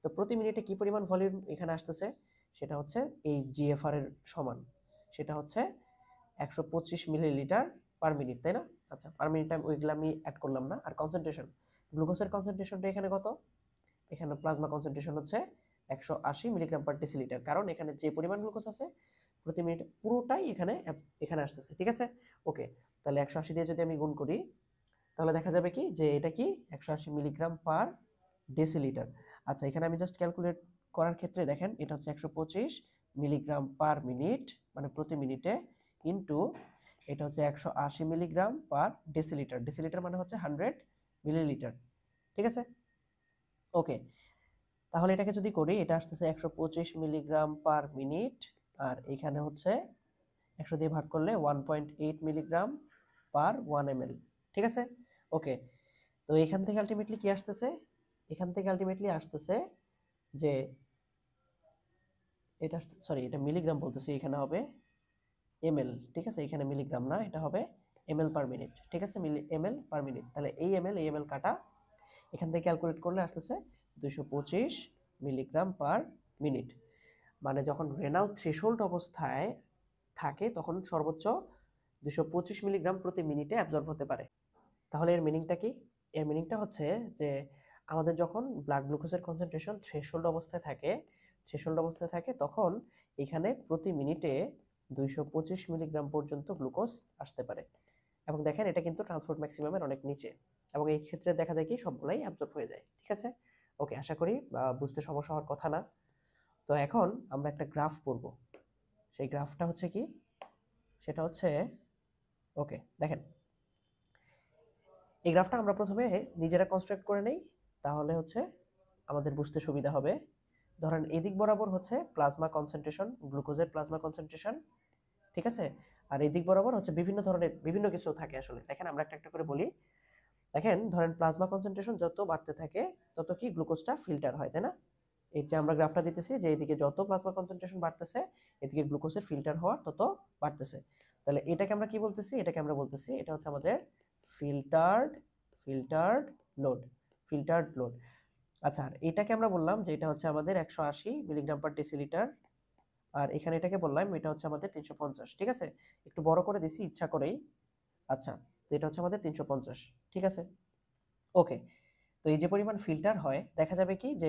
তো প্রতি মিনিটে কি পরিমাণ ভলিউম এখানে আসতেছে, সেটা হচ্ছে এই জিএফআর এর সমান, সেটা হচ্ছে 125 মিলিলিটার পার মিনিট, তাই না? আচ্ছা, পার মিনিট ওইগুলো আমি অ্যাড করলাম না। আর কনসেন্ট্রেশন, গ্লুকোজের কনসেন্ট্রেশনটা এখানে কত, এখানে প্লাজমা কনসেন্ট্রেশন হচ্ছে 180 মিলিগ্রাম পার ডেসিলিটার, কারণ এখানে যে পরিমাণ গ্লুকোজ আছে প্রতি মিনিটে পুরোটাই এখানে এখানে আসতেছে, ঠিক আছে। ওকে, তাহলে 180 দিয়ে যদি আমি গুণ করি তাহলে দেখা যাবে কি যে এটা কি 180 মিলিগ্রাম পার ডেসিলিটার। আচ্ছা, এখানে আমি জাস্ট ক্যালকুলেট করার ক্ষেত্রে দেখেন এটা হচ্ছে 125 মিলিগ্রাম পার মিনিট মানে প্রতি মিনিটে ইনটু এটা হচ্ছে 180 মিলিগ্রাম পার ডেসিলিটার, ডেসিলিটার মানে হচ্ছে 100 মিলিলিটার, ঠিক আছে। ওকে, তাহলে এটাকে যদি করি এটা আসতেছে 125 মিলিগ্রাম পার মিনিট, আর এখানে হচ্ছে 100 দিয়ে ভাগ করলে 1.8 মিলিগ্রাম পার 1 ml, ঠিক আছে। ওকে, তো এখান থেকে আলটিমেটলি কি আসতেছে, এখান থেকে আলটিমেটলি আসতেছে যে এটা সরি এটা মিলিগ্রাম বলতেছি, এখানে হবে এমএল, ঠিক আছে, এখানে মিলিগ্রাম না, এটা হবে এমএল পার মিনিট, ঠিক আছে, এমএল পার মিনিট। তাহলে এই এমএল কাটা এখান থেকে ক্যালকুলেট করলে আসতেছে 225 মিলিগ্রাম পার মিনিট, মানে যখন রেনাল থ্রেশহোল্ড অবস্থায় থাকে তখন সর্বোচ্চ 225 মিলিগ্রাম প্রতি মিনিটে অ্যাবজর্ব হতে পারে। তাহলে এর মিনিংটা কি, এর মিনিংটা হচ্ছে যে আমাদের যখন ব্লাড গ্লুকোজের কনসেন্ট্রেশন থ্রেশহোল্ড অবস্থায় থাকে তখন এখানে প্রতি মিনিটে 225 মিলিগ্রাম পর্যন্ত গ্লুকোজ আসতে পারে, এবং দেখেন এটা কিন্তু ট্রান্সপোর্ট ম্যাক্সিমামের অনেক নিচে, এবং এই ক্ষেত্রে দেখা যায় কি সবগুলাই অ্যাবজর্ব হয়ে যায়, ঠিক আছে। ওকে, আশা করি বুঝতে সমস্যা হওয়ার কথা না। তো এখন আমরা একটা গ্রাফ পড়ব, সেই গ্রাফটা হচ্ছে কি, সেটা হচ্ছে ওকে দেখেন এই গ্রাফটা আমরা প্রথমে নিজেরা কনস্ট্রাক্ট করে নেই, তাহলে হচ্ছে আমাদের বুঝতে সুবিধা হবে। ধরেন এদিক বরাবর হচ্ছে প্লাজমা কনসেন্ট্রেশন, গ্লুকোজের প্লাজমা কনসেন্ট্রেশন, ঠিক আছে, আর এদিক বরাবর হচ্ছে বিভিন্ন ধরনের বিভিন্ন কিছু থাকে আসলে। দেখেন আমরা একটা একটা করে বলি, দেখেন ধরেন প্লাজমা কনসেন্ট্রেশন যত বাড়তে থাকে তত কি গ্লুকোজটা ফিল্টার হয়, তাই না? এই যে আমরা গ্রাফটা দিতেছি যে এইদিকে যত প্লাজমা কনসেন্ট্রেশন বাড়তেছে এদিকে গ্লুকোজের ফিল্টার হওয়ার তত বাড়তেছে। তাহলে এটাকে আমরা কি বলতেছি, এটাকে আমরা বলতেছি এটা হচ্ছে আমাদের filtered filtered load, filtered load. আচ্ছা, আর এটাকে আমরা বললাম যে এটা হচ্ছে আমাদের 180 মিলিগ্রাম পার ডেসিলিটার, আর এখানে এটাকে বললাম এটা হচ্ছে আমাদের 350, ঠিক আছে, একটু বড় করে দিছি ইচ্ছা করেই। আচ্ছা, তো এটা হচ্ছে আমাদের 350, ঠিক আছে। ওকে, তো এই যে পরিমাণ ফিল্টার হয় দেখা যাবে কি যে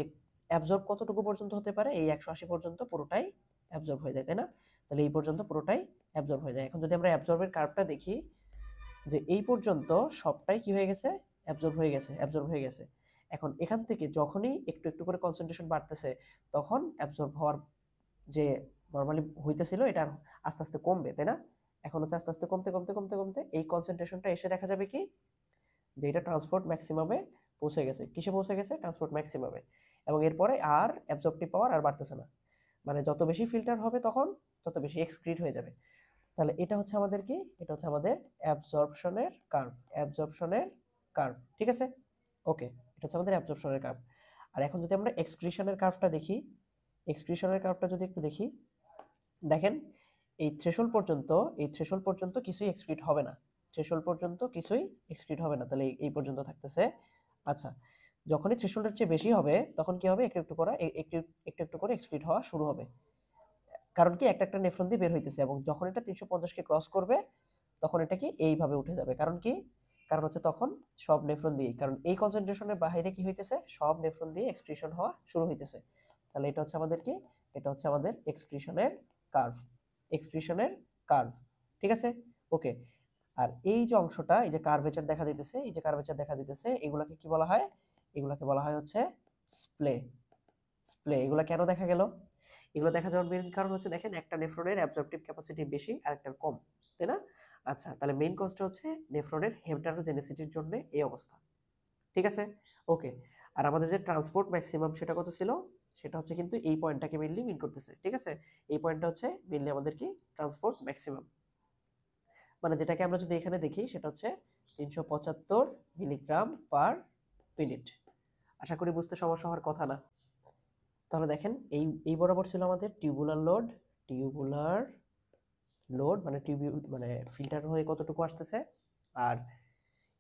অ্যাবজর্ব কতটুকু পর্যন্ত হতে পারে, এই 180 পর্যন্ত পুরোটাই অ্যাবজর্ব হয়ে যায়, তাই না? তাহলে এই পর্যন্ত পুরোটাই অ্যাবজর্ব হয়ে যায়। এখন যদি আমরা অ্যাবজর্বের কার্ভটা দেখি যে এই পর্যন্ত সবটাই কি হয়ে গেছে, অ্যাবজর্ব হয়ে গেছে। এখন এখান থেকে যখনই একটু একটু করে কনসেন্ট্রেশন বাড়তেছে তখন অ্যাবজর্ব হওয়ার যে নর্মালি হইতেছিল এটা আস্তে আস্তে কমবে, তাই না? এখন হচ্ছে আস্তে আস্তে কমতে কমতে কমতে কমতে এই কনসেন্ট্রেশনটা এসে দেখা যাবে কি যে এটা ট্রান্সপোর্ট ম্যাক্সিমামে পৌঁছে গেছে। কিসে পৌঁছে গেছে? ট্রান্সপোর্ট ম্যাক্সিমামে। এবং এরপরে আর অ্যাবজর্পটিভ পাওয়ার আর বাড়তেছে না, মানে যত বেশি ফিল্টার হবে তখন তত বেশি এক্সক্রিট হয়ে যাবে। তাহলে এটা হচ্ছে আমাদের কি, এটা হচ্ছে আমাদের অ্যাবজর্পশনের কার্ভ, ঠিক আছে। ওকে, এটা হচ্ছে আমাদের অ্যাবজর্পশনের কার্ভ। আর এখন যদি আমরা এক্সক্রিশনের কার্ভটা দেখি, এক্সক্রিশনের কার্ভটা যদি একটু দেখি, দেখেন এই থ্রেশহোল্ড পর্যন্ত কিছুই এক্সক্রিট হবে না, তাহলে এই পর্যন্ত থাকতেছে। আচ্ছা, যখনই থ্রেশহোল্ডের চেয়ে বেশি হবে তখন কি হবে, একটু একটু করে একটু করে এক্সক্রিট হওয়া শুরু হবে, কারণ কি একটা একটা নেফ্রন দিয়ে বের হইতেছে, এবং যখন এটা 350 কে ক্রস করবে তখন এটা কি এইভাবে উঠে যাবে, কারণ কি কারণ হচ্ছে তখন সব নেফ্রন দিয়ে, কারণ এই কনসেন্ট্রেশনের বাইরে কি হইতেছে, সব নেফ্রন দিয়ে এক্সক্রিশন হওয়া শুরু হইতেছে। তাহলে এটা হচ্ছে আমাদের কি, এটা হচ্ছে আমাদের এক্সক্রিশনের কার্ভ, এক্সক্রিশনের কার্ভ, ঠিক আছে। ওকে, আর এই যে অংশটা, এই যে কার্ভেচার দেখা দিতেছে, এই যে কার্ভেচার দেখা দিতেছে, এগুলাকে কি বলা হয়, এগুলাকে বলা হয় হচ্ছে স্প্লে। স্প্লে এগুলা কেন দেখা গেল, এগুলো দেখা যাওয়ার মেইন কারণ হচ্ছে দেখেন একটা নেফ্রনের অ্যাবজর্পটিভ ক্যাপাসিটি বেশি আর একটা কম, তাই না? আচ্ছা, তাহলে মেইন কজটা হচ্ছে নেফ্রনের হেটারোজেনেসিটির জন্য এই অবস্থা, ঠিক আছে। ওকে, আর আমাদের যে ট্রান্সপোর্ট ম্যাক্সিমাম সেটা কত ছিল, সেটা হচ্ছে কিন্তু এই পয়েন্টটাকে মেইনলি মিন করতেছে, ঠিক আছে। এই পয়েন্টটা হচ্ছে মেইনলি আমাদের কি ট্রান্সপোর্ট ম্যাক্সিমাম, মানে যেটাকে আমরা যদি এখানে দেখি সেটা হচ্ছে 375 মিলিগ্রাম পার মিনিট। আশা করি বুঝতে সমস্যা হওয়ার কথা না। তাহলে দেখেন এই এই বরাবর ছিল আমাদের টিউবুলার লোড, টিউবুলার লোড মানে মানে ফিল্টার হয়ে কতটুকু আসতেছে, আর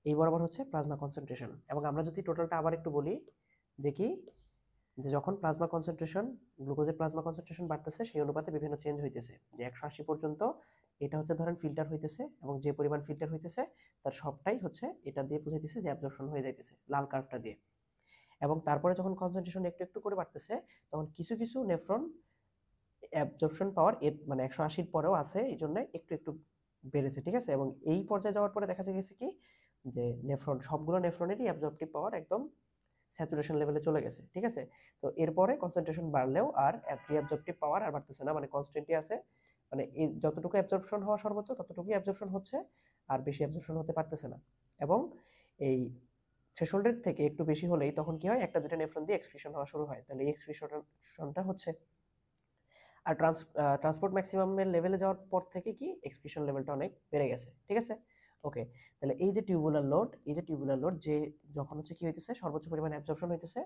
এই বরাবর হচ্ছে প্লাজমা কনসেন্ট্রেশন। এবং আমরা যদি টোটালটা আবার একটু বলি যে কি, যে যখন প্লাজমা কনসেন্ট্রেশন, গ্লুকোজের প্লাজমা কনসেন্ট্রেশন বাড়তেছে সেই অনুপাতে বিভিন্ন চেঞ্জ হইতেছে, যে 180 পর্যন্ত এটা হচ্ছে ধরেন ফিল্টার হইতেছে, এবং যে পরিমাণ ফিল্টার হইতেছে তার সবটাই হচ্ছে এটা দিয়ে বুঝাইতেছে যে অ্যাবজর্পশন হয়ে যাইতেছে লাল কার্ভটা দিয়ে। এবং তারপরে যখন কনসেন্ট্রেশন একটু একটু করে বাড়তেছে, তখন কিছু কিছু নেফ্রন অ্যাবজর্পশন পাওয়ার মানে 180-র পরেও আছে, এই জন্য একটু একটু বেড়েছে, ঠিক আছে। এবং এই পর্যায়ে যাওয়ার পরে দেখা গেছে কি, যে নেফ্রন সবগুলো নেফ্রনেরই অ্যাবজর্পটিভ পাওয়ার একদম স্যাচুরেশন লেভেলে চলে গেছে, ঠিক আছে। তো এরপরে কনসেন্ট্রেশন বাড়লেও আর রিঅ্যাবজর্পটিভ পাওয়ার আর বাড়তেছে না, মানে কনস্ট্যান্টই আছে, মানে এই যতটুকু অ্যাবজর্পশন হওয়া সর্বোচ্চ ততটুকুই অ্যাবজর্পশন হচ্ছে, আর বেশি অ্যাবজর্পশন হতে পারতেছে না। এবং এই থ্রেশহোল্ডের থেকে একটু বেশি হলেই তখন কি হয়, একটা দুটো নেফ্রন দিয়ে এক্সক্রিশন হওয়া শুরু হয়, তাহলে এই এক্সক্রিশনটা হচ্ছে। আর ট্রান্সপোর্ট ম্যাক্সিমামের লেভেলে যাওয়ার পর থেকে কি এক্সক্রিশন লেভেলটা অনেক বেড়ে গেছে, ঠিক আছে। ওকে, তাহলে এই যে টিউবুলার লোড, এই যে টিউবুলার লোড যে যখন হচ্ছে কি হইতেছে সর্বোচ্চ পরিমাণে অ্যাবজর্পশন হইতেছে,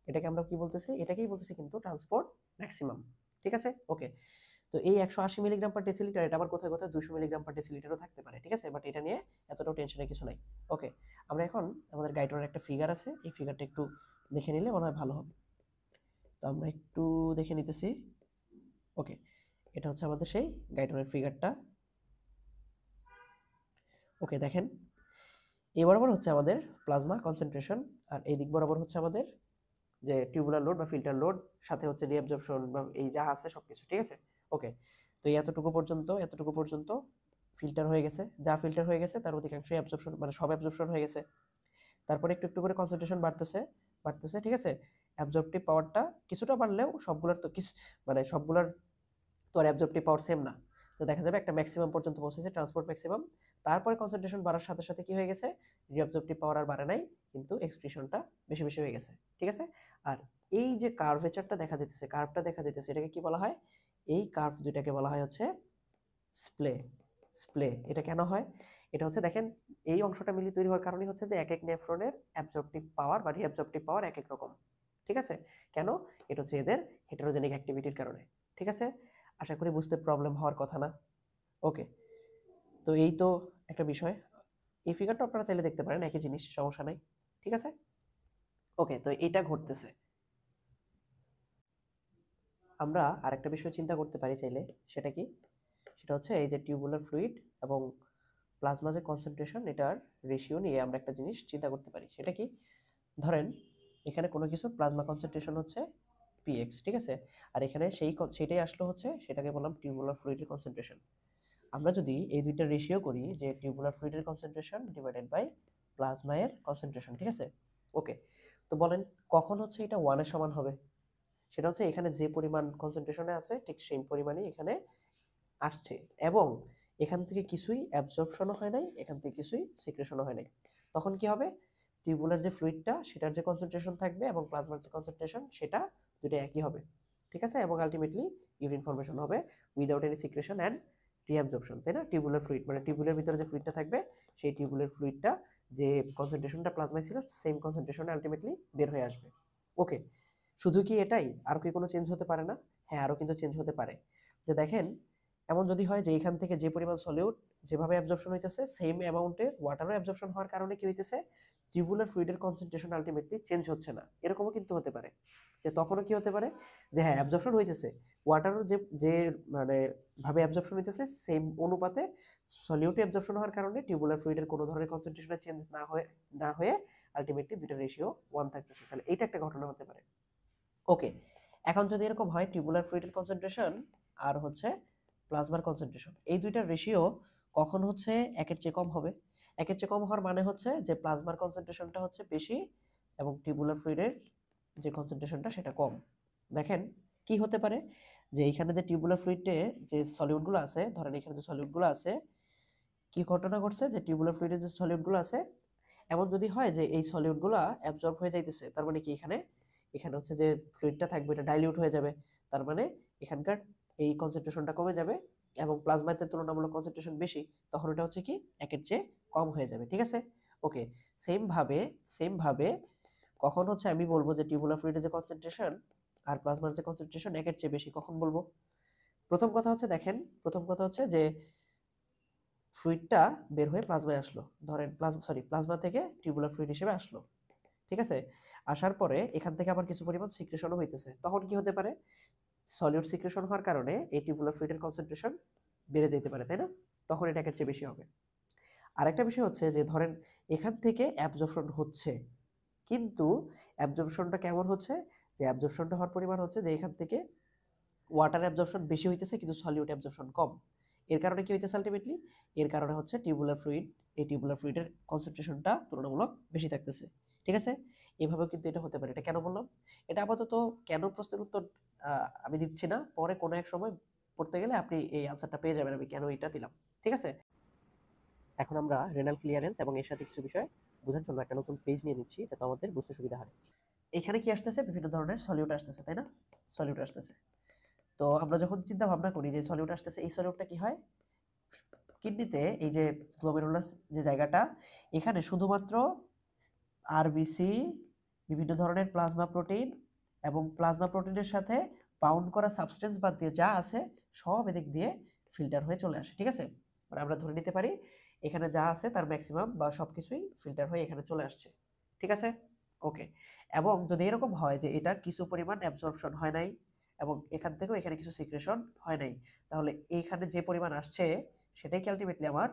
এটাকে আমরা কি বলতেছি, এটাকেই বলতেছি কিন্তু ট্রান্সপোর্ট ম্যাক্সিমাম, ঠিক আছে। ওকে, তো এই 180 মিলিগ্রাম পার ডেসিলিটার এটা আবার কোথায় কোথায় 200 মিলিগ্রাম পার ডেসিলিটারও থাকতে পারে, ঠিক আছে, বাট এটা নিয়ে এতটাও টেনশনের কিছু নাই। ওকে, আমরা এখন আমাদের গাইডলাইনের একটা ফিগার আছে, এই ফিগারটা একটু দেখে নিলে মনে হয় ভালো হবে। তো আমরা একটু দেখে নিতেছি। ওকে, এটা হচ্ছে আমাদের সেই গাইডলাইনের ফিগারটা। ওকে, দেখেন এই বরাবর হচ্ছে আমাদের প্লাজমা কনসেন্ট্রেশন, আর এই দিক বরাবর হচ্ছে আমাদের যে টিউবুলার লোড বা ফিল্টার লোড, সাথে হচ্ছে রিঅ্যাবজর্পশন বা এই যা আছে সবকিছু, ঠিক আছে। ওকে, তো এই এতটুকু পর্যন্ত ফিল্টার হয়ে গেছে, যা ফিল্টার হয়ে গেছে তার অধিকাংশই অ্যাবজর্পশন, মানে সব অ্যাবজর্পশন হয়ে গেছে। তারপরে একটু একটু করে কনসেন্ট্রেশন বাড়তেছে, ঠিক আছে। অ্যাবজর্পটিভ পাওয়ারটা কিছুটা বাড়লেও সবগুলোর তো কিছু, মানে সবগুলোর তো আর অ্যাবজর্পটিভ পাওয়ার সেম না। তো দেখা যাবে একটা ম্যাক্সিমাম পর্যন্ত পৌঁছেছে, ট্রান্সপোর্ট ম্যাক্সিমাম। তারপরে কনসেন্ট্রেশন বাড়ার সাথে সাথে কি হয়ে গেছে, রিঅ্যাবজর্পটিভ পাওয়ার আর বাড়ে নাই, কিন্তু এক্সক্রিশনটা বেশি বেশি হয়ে গেছে, ঠিক আছে। আর এই যে কার্ভেচারটা দেখা যেতেছে, কার্ভটা দেখা যেতেছে, এটাকে কি বলা হয়, এই কার্ভ দুইটাকে বলা হয় হচ্ছে স্প্লে। স্প্লে এটা কেন হয়, এটা হচ্ছে দেখেন এই অংশটা মিলি তৈরি হওয়ার কারণে হচ্ছে যে এক এক নেফ্রনের অ্যাবজর্পটিভ পাওয়ার বা রিঅ্যাবজর্পটিভ পাওয়ার এক এক রকম, ঠিক আছে। কেন, এটা হচ্ছে এদের হেটারোজেনিক অ্যাক্টিভিটির কারণে, ঠিক আছে। আশা করি বুঝতে প্রবলেম হওয়ার কথা না। ওকে, তো এই তো একটা বিষয়, এই ফিগারটা আপনারা চাইলে দেখতে পারেন, একই জিনিস, সমস্যা নাই, ঠিক আছে। ওকে, তো এটা ঘটতেছে। আমরা আরেকটা বিষয় চিন্তা করতে পারি চাইলে, সেটা কি, সেটা হচ্ছে এই যে টিউবুলার ফ্লুইড এবং প্লাজমা যে কনসেন্ট্রেশন, এটার রেশিও নিয়ে আমরা একটা জিনিস চিন্তা করতে পারি, সেটা কি, ধরেন এখানে কোনো কিছু প্লাজমা কনসেন্ট্রেশন হচ্ছে পিএক্স, ঠিক আছে, আর এখানে সেটাই আসলো হচ্ছে, সেটাকে বললাম টিউবুলার ফ্লুইডের কনসেন্ট্রেশন। আমরা যদি এই দুইটা রেশিও করি, যে টিউবুলার ফ্লুইডের কনসেন্ট্রেশন ডিভাইডেড বাই প্লাজমা এর কনসেন্ট্রেশন, ঠিক আছে। ওকে, তো বলেন কখন হচ্ছে এটা 1 এর সমান হবে, সেটা হচ্ছে এখানে যে পরিমাণ কনসেন্ট্রেশনে আছে ঠিক সেই পরিমাণই এখানে আসছে, এবং এখান থেকে কিছুই অ্যাবজর্পশনও হয় নাই, এখান থেকে কিছুই সিক্রেশনও হয় নাই। তখন কি হবে, টিউবুলার যে ফ্লুইডটা সেটার যে কনসেন্ট্রেশন থাকবে এবং প্লাজমার যে কনসেন্ট্রেশন সেটা দুটো একই হবে, ঠিক আছে। এবং আলটিমেটলি ইউরিন ফর্মেশন হবে without any secretion and reabsorption, তাই না। টিউবুলার ফ্লুইড মানে টিউবুলার ভিতরে যে ফ্লুইডটা থাকবে, সেই টিউবুলার ফ্লুইডটা যে কনসেন্ট্রেশনটা প্লাজমায় ছিল সেম কনসেন্ট্রেশনে আলটিমেটলি বের হয়ে আসবে। ওকে, শুধু কি এটাই, আরও কি কোনো চেঞ্জ হতে পারে না? হ্যাঁ, আরও কিন্তু চেঞ্জ হতে পারে। যে দেখেন, এমন যদি হয় যে এখান থেকে যে পরিমাণ সলিউট যেভাবে অ্যাবজর্পশন হইতেছে, সেম অ্যামাউন্টের ওয়াটারও অ্যাবজর্পশন হওয়ার কারণে কি হইতেছে, টিউবুলার ফ্লুইডের কনসেন্ট্রেশন আলটিমেটলি চেঞ্জ হচ্ছে না, এরকমও কিন্তু হতে পারে। যে তখনও কি হতে পারে, যে হ্যাঁ অ্যাবজর্পশন হইতেছে, ওয়াটারও যে যে মানে ভাবে অ্যাবজর্পশন হইতেছে সেম অনুপাতে সলিউটে অ্যাবজর্পশন হওয়ার কারণে টিউবুলার ফ্লুইডের কোনো ধরনের কনসেন্ট্রেশনে চেঞ্জ না হয়ে আলটিমেটলি দুইটা রেশিও 1 থাকতেছে। তাহলে এইটা একটা ঘটনা হতে পারে। ওকে, এখন যদি এরকম হয় টিউবুলার ফ্লুইডের কনসেন্ট্রেশন আর হচ্ছে প্লাজমার কনসেন্ট্রেশন, এই দুইটার রেশিও কখন হচ্ছে একের চেয়ে কম হবে? একের চেয়ে কম হওয়ার মানে হচ্ছে যে প্লাজমার কনসেন্ট্রেশনটা হচ্ছে বেশি এবং টিউবুলার ফ্লুইডের যে কনসেন্ট্রেশনটা সেটা কম। দেখেন কি হতে পারে যে এইখানে যে টিউবুলার ফ্লুইডে যে সলিউটগুলো আছে, ধরেন এখানে যে সলিউটগুলো আছে, কি ঘটনা ঘটছে যে টিউবুলার ফ্লুইডে যে সলিউটগুলো আছে, এমন যদি হয় যে এই সলিউটগুলো অ্যাবজর্ব হয়ে যাইতেছে, তার মানে কি এখানে এখানে হচ্ছে যে ফ্লুইডটা থাকবে এটা ডাইলিউট হয়ে যাবে, তার মানে এখানকার এই কনসেন্ট্রেশনটা কমে যাবে এবং প্লাজমাতে তুলনামূলক কনসেন্ট্রেশন বেশি, তখন এটা হচ্ছে কি একের চেয়ে কম হয়ে যাবে। ঠিক আছে, ওকে। সেম ভাবে কখন হচ্ছে আমি বলবো যে টিউবুলার ফ্লুইডের যে কনসেন্ট্রেশন আর প্লাজমার যে কনসেন্ট্রেশন একের চেয়ে বেশি, কখন বলবো? প্রথম কথা হচ্ছে দেখেন, প্রথম কথা হচ্ছে যে ফ্লুইডটা বের হয়ে প্লাজমায় আসলো, ধরেন প্লাজমা থেকে টিউবুলার ফ্লুইড হিসেবে আসলো। ঠিক আছে, আসার পরে এখান থেকে আবার কিছু পরিমাণ সিক্রেশনও হইতেছে, তখন কি হতে পারে? সলিউট সিক্রেশন হওয়ার কারণে এই টিউবুলার ফ্লুইডের কনসেন্ট্রেশন বেড়ে যেতে পারে, তাই না? তখন এটা একের চেয়ে বেশি হবে। আরেকটা বিষয় হচ্ছে যে ধরেন এখান থেকে অ্যাবজর্পশন হচ্ছে, কিন্তু অ্যাবজর্পশনটা কেমন হচ্ছে? যে অ্যাবজর্পশনটা হওয়ার পরিমাণ হচ্ছে যে এখান থেকে ওয়াটার অ্যাবজর্পশন বেশি হইতেছে কিন্তু সলিউট অ্যাবজর্পশন কম। এর কারণে কি হইতেছে আলটিমেটলি? এর কারণে হচ্ছে টিউবুলার ফ্লুইড, এই টিউবুলার ফ্লুইডের কনসেন্ট্রেশনটা তুলনামূলক বেশি থাকতেছে। ঠিক আছে, এভাবেও কিন্তু এটা হতে পারে। এটা কেন বললাম? এটা আপাতত কেন প্রশ্নের উত্তর আমি দিচ্ছি না, পরে কোনো এক সময় পড়তে গেলে আপনি এই আনসারটা পেয়ে যাবেন আমি কেন এটা দিলাম। ঠিক আছে, এখন আমরা রেনাল ক্লিয়ারেন্স এবং এর সাথে কিছু বিষয় বোঝার জন্য একটা নতুন পেজ নিয়ে নিচ্ছি যাতে আমাদের বুঝতে সুবিধা হয়। এখানে কি আসতেছে? বিভিন্ন ধরনের সলিউট আসতেছে, তাই না? সলিউট আসতেছে। তো আমরা যখন চিন্তা ভাবনা করি যে সলিউট আসতেছে, এই সলিউটটা কি হয়? কিডনিতে এই যে গ্লোমেরুলাস যে জায়গাটা, এখানে শুধুমাত্র আরবিসি, বিভিন্ন ধরনের প্লাজমা প্রোটিন এবং প্লাজমা প্রোটিনের সাথে বাউন্ড করা সাবস্টেন্স বাদ দিয়ে যা আছে সব এদিক দিয়ে ফিল্টার হয়ে চলে আসে। ঠিক আছে, মানে আমরা ধরে নিতে পারি এখানে যা আছে তার ম্যাক্সিমাম বা সবকিছুই ফিল্টার হয়ে এখানে চলে আসছে। ঠিক আছে, ওকে। এবং যদি এরকম হয় যে এটা কিছু পরিমাণ অ্যাবজর্পশন হয় নাই এবং এখান থেকেও এখানে কিছু সিক্রেশন হয় নাই, তাহলে এইখানে যে পরিমাণ আসছে সেটাই কি আলটিমেটলি আমার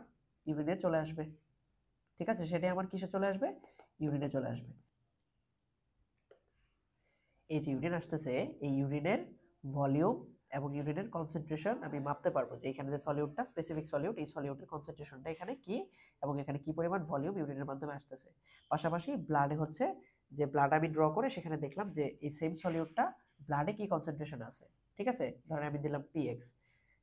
ইউরিনে চলে আসবে। ঠিক আছে, সেটাই আমার কিসে চলে আসবে? ইউরিনে চলে আসবে। এই যে ইউরিন আসতেছে, এই ইউরিনের ভলিউম এবং ইউরিনের কনসেন্ট্রেশন আমি মাপতে পারবো যে এখানে যে সলিউটটা স্পেসিফিক সলিউট, এই সলিউটের কনসেন্ট্রেশনটা এখানে কি এবং এখানে কি পরিমাণ ভলিউম ইউরিনের মাধ্যমে আসতেছে। পাশাপাশি ব্লাডে হচ্ছে যে ব্লাড আমি ড্র করে সেখানে দেখলাম যে এই সেম সলিউটটা ব্লাডে কি কনসেন্ট্রেশন আছে। ঠিক আছে, ধরেন আমি দিলাম পিএক্স।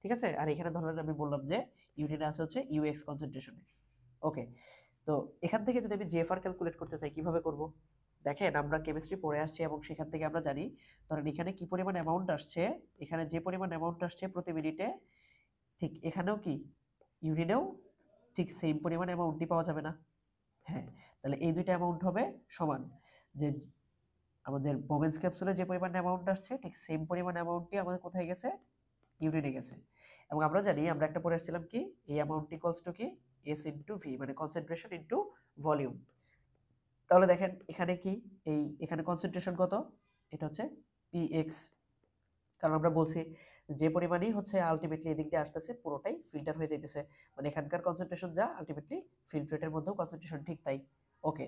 ঠিক আছে, আর এখানে ধরেন আমি বললাম যে ইউরিনে আছে হচ্ছে ইউএক্স কনসেন্ট্রেশনে। ওকে, তো এখান থেকে যদি আমি জিএফআর ক্যালকুলেট করতে চাই কিভাবে করব? দেখেন আমরা কেমিস্ট্রি পড়ে আসছি এবং সেখান থেকে আমরা জানি ধরেন এখানে কি পরিমাণ অ্যামাউন্ট আসছে, এখানে যে পরিমাণ অ্যামাউন্ট আসছে প্রতি মিনিটে, ঠিক এখানেও কি ইউরিনেও ঠিক সেম পরিমাণ অ্যামাউন্টই পাওয়া যাবে না? হ্যাঁ, তাহলে এই দুইটা অ্যামাউন্ট হবে সমান। যে আমাদের বোমেন্স ক্যাপসুলে যে পরিমাণ অ্যামাউন্ট আসছে ঠিক সেম পরিমাণ অ্যামাউন্টই আমাদের কোথায় গেছে? ইউরিনে গেছে। এবং আমরা জানি আমরা একটা পড়ে আসছিলাম কি এই অ্যামাউন্ট ইকুয়ালস টু কি এস ইনটু ভি, মানে কনসেন্ট্রেশন ইনটু ভলিউম। তাহলে দেখেন এখানে কি এখানে কনসেন্ট্রেশন কত? এটা হচ্ছে পিএক্স, কারণ আমরা বলছি যে পরিমাণই হচ্ছে আলটিমেটলি এদিক দিয়ে আসতেছে পুরোটাই ফিল্টার হয়ে যাইতেছে, মানে এখানকার কনসেন্ট্রেশন যা আলটিমেটলি ফিল্ট্রেটের মধ্যেও কনসেন্ট্রেশন ঠিক তাই। ওকে,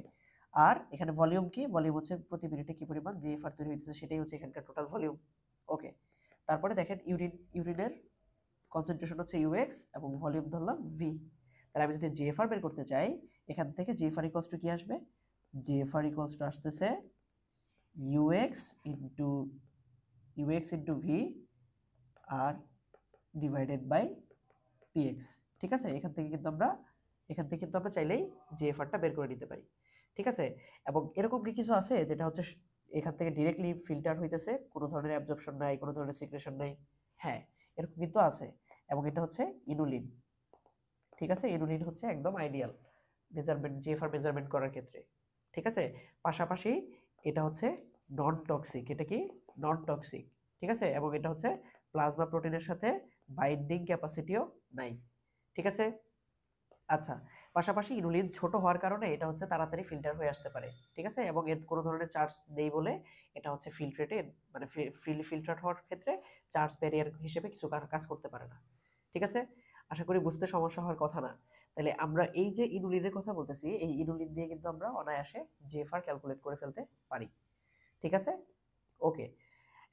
আর এখানে ভলিউম কি? ভলিউম হচ্ছে প্রতি মিনিটে কি পরিমাণ জিএফআর তৈরি হইতেছে সেটাই হচ্ছে এখানকার টোটাল ভলিউম। ওকে, তারপরে দেখেন ইউরিনের কনসেন্ট্রেশন হচ্ছে ইউএক্স এবং ভলিউম ধরলাম ভি। তাহলে আমি যদি জিএফআর বের করতে চাই, এখান থেকে জিএফআর ইকুয়ালস টু কি আসবে? জিএফআর ইকুয়ালস টু আসতেছে ইউএক্স ইন্টু ভি আর ডিভাইডেড বাই পিএক্স। ঠিক আছে, এখান থেকে কিন্তু আমরা চাইলেই জিএফআরটা বের করে নিতে পারি। ঠিক আছে, এবং এরকম কি কিছু আছে যেটা হচ্ছে এখান থেকে ডিরেক্টলি ফিল্টার হইতেছে, কোনো ধরনের অ্যাবজর্পশন নাই, কোনো ধরনের সিক্রেশন নাই? হ্যাঁ, এরকম কিন্তু আছে, এবং এটা হচ্ছে ইনুলিন। ঠিক আছে, ইনুলিন হচ্ছে একদম আইডিয়াল মেজারমেন্ট, জিএফআর মেজারমেন্ট করার ক্ষেত্রে। ঠিক আছে, পাশাপাশি এটা হচ্ছে নন টক্সিক। এটা কি? Non toxic. ঠিক আছে, এবং এটা হচ্ছে প্লাজমা প্রোটিনের সাথে বাইন্ডিং ক্যাপাসিটিও নাই। ঠিক আছে, আচ্ছা, পাশাপাশি ইনুলিন ছোট হওয়ার কারণে এটা হচ্ছে তাড়াতাড়ি ফিল্টার হয়ে আসতে পারে। ঠিক আছে, এবং এর কোনো ধরনের চার্জ নেই বলে এটা হচ্ছে ফিল্ট্রেটেড, মানে ফ্রিলি ফিল্টার হওয়ার ক্ষেত্রে চার্জ ব্যারিয়ার হিসেবে কিছু কাজ করতে পারে না। ঠিক আছে, আশা করি বুঝতে সমস্যা হওয়ার কথা না। তাহলে আমরা এই যে ইনুলিনের কথা বলতেছি, এই ইনুলিন দিয়ে কিন্তু আমরা অনায়াসে জিএফআর ক্যালকুলেট করে ফেলতে পারি। ঠিক আছে? ওকে।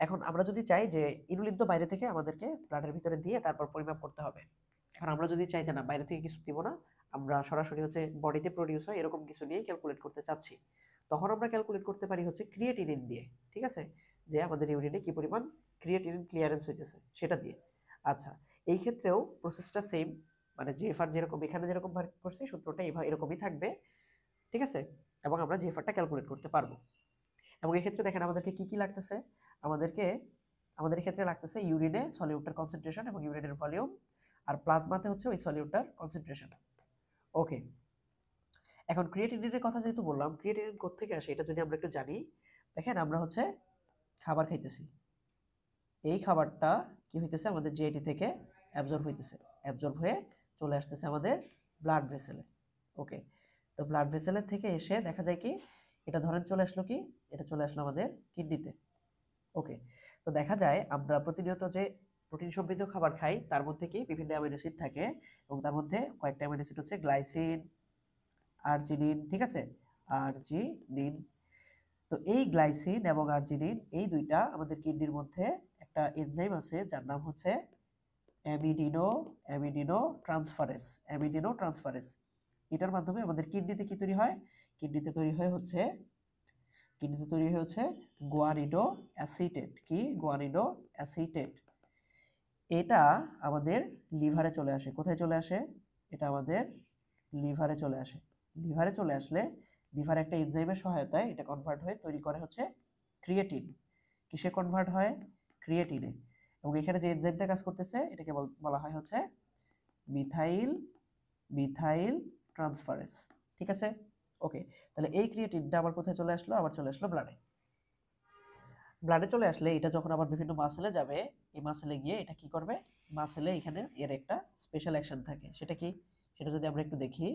এখন আমরা যদি চাই যে ইনুলিন তো বাইরে থেকে আমাদেরকে ব্লাডের ভিতরে দিয়ে তারপর পরিমাপ করতে হবে। এখন আমরা যদি চাই যে না বাইরে থেকে কিছু দিব না, আমরা সরাসরি হচ্ছে বডিতে প্রোডিউস হয় এরকম কিছু নিয়ে ক্যালকুলেট করতে চাচ্ছি, তখন আমরা ক্যালকুলেট করতে পারি হচ্ছে ক্রিয়েটিনিন দিয়ে। ঠিক আছে? যে আমাদের ইউরিনে কি পরিমাণ ক্রিয়েটিনিন ক্লিয়ারেন্স হইতেছে সেটা দিয়ে। আচ্ছা, এই ক্ষেত্রেও প্রসেসটা সেম, মানে জিএফআর যেরকম এখানে যেরকম বার করছি সূত্রটা এরকমই থাকবে। ঠিক আছে? এবং আমরা জিএফআরটা ক্যালকুলেট করতে পারবো। এবং এই ক্ষেত্রে দেখেন আমাদেরকে কি কি লাগতেছে, আমাদেরকে আমাদের ক্ষেত্রে লাগতেছে ইউরিনে সলিউটটার কনসেন্ট্রেশন এবং ইউরিনের ভলিউম, আর প্লাজমাতে হচ্ছে ওই সলিউটটার কনসেন্ট্রেশন। ওকে। এখন ক্রিয়েটিনিনের কথা যেহেতু বললাম, ক্রিয়েটিনিন কোত্থেকে আসে এটা যদি আমরা একটু জানি। দেখেন আমরা হচ্ছে খাবার খাইতেছি, এই খাবারটা কি হইতেছে আমাদের জিআইটি থেকে অ্যাবজর্ব হইতেছে, অ্যাবজর্ব হয়ে চলে আসতেছে আমাদের ব্লাড ভেসেলে। ওকে, তো ব্লাড ভেসেলের থেকে এসে দেখা যায় কি এটা ধরেন চলে আসলো কি, এটা চলে আসলো আমাদের কিডনিতে। ওকে, তো দেখা যায় আমরা প্রতিনিয়ত যে প্রোটিন সমৃদ্ধ খাবার খাই তার মধ্যে কি বিভিন্ন অ্যামিনো অ্যাসিড থাকে, এবং তার মধ্যে কয়েকটা অ্যামিনো অ্যাসিড হচ্ছে গ্লাইসিন, আর্জিনিন। ঠিক আছে? আর্জিনিন। তো এই গ্লাইসিন এবং আর্জিনিন এই দুইটা আমাদের কিডনির মধ্যে একটা এনজাইম আছে যার নাম হচ্ছে অ্যামিনিনো অ্যামিনিনো ট্রান্সফারেস, অ্যামিনিনো ট্রান্সফারেস। এটার মাধ্যমে আমাদের কিডনিতে কি তৈরি হয়, কিডনিতে তৈরি হয় হচ্ছে গুয়ানিডো অ্যাসিটেট। কি গুয়ানিডো অ্যাসিটেট? এটা আমাদের লিভারে চলে আসে। কোথায় চলে আসে? এটা আমাদের লিভারে চলে আসে। লিভারে চলে আসলে লিভার একটা এনজাইমের সহায়তায় এটা কনভার্ট হয়ে তৈরি করে হচ্ছে ক্রিয়েটিন। কিসে কনভার্ট হয়? ক্রিয়েটিনে। এবং এখানে যে এনজাইমটা কাজ করতেছে এটাকে বলা হয় হচ্ছে মিথাইল মিথাইল ট্রান্সফারেস। ঠিক আছে? ওকে, তাহলে এই ক্রিয়েটিনটা আবার কোথায় চলে আসলো? আবার চলে আসলো ব্লাডে। ব্লাডে চলে আসলে এটা যখন আবার বিভিন্ন মাসেলে যাবে, এই মাসেলে গিয়ে এটা কি করবে, মাসেলে এখানে এর একটা স্পেশাল অ্যাকশন থাকে। সেটা কি? সেটা যদি আমরা একটু দেখি।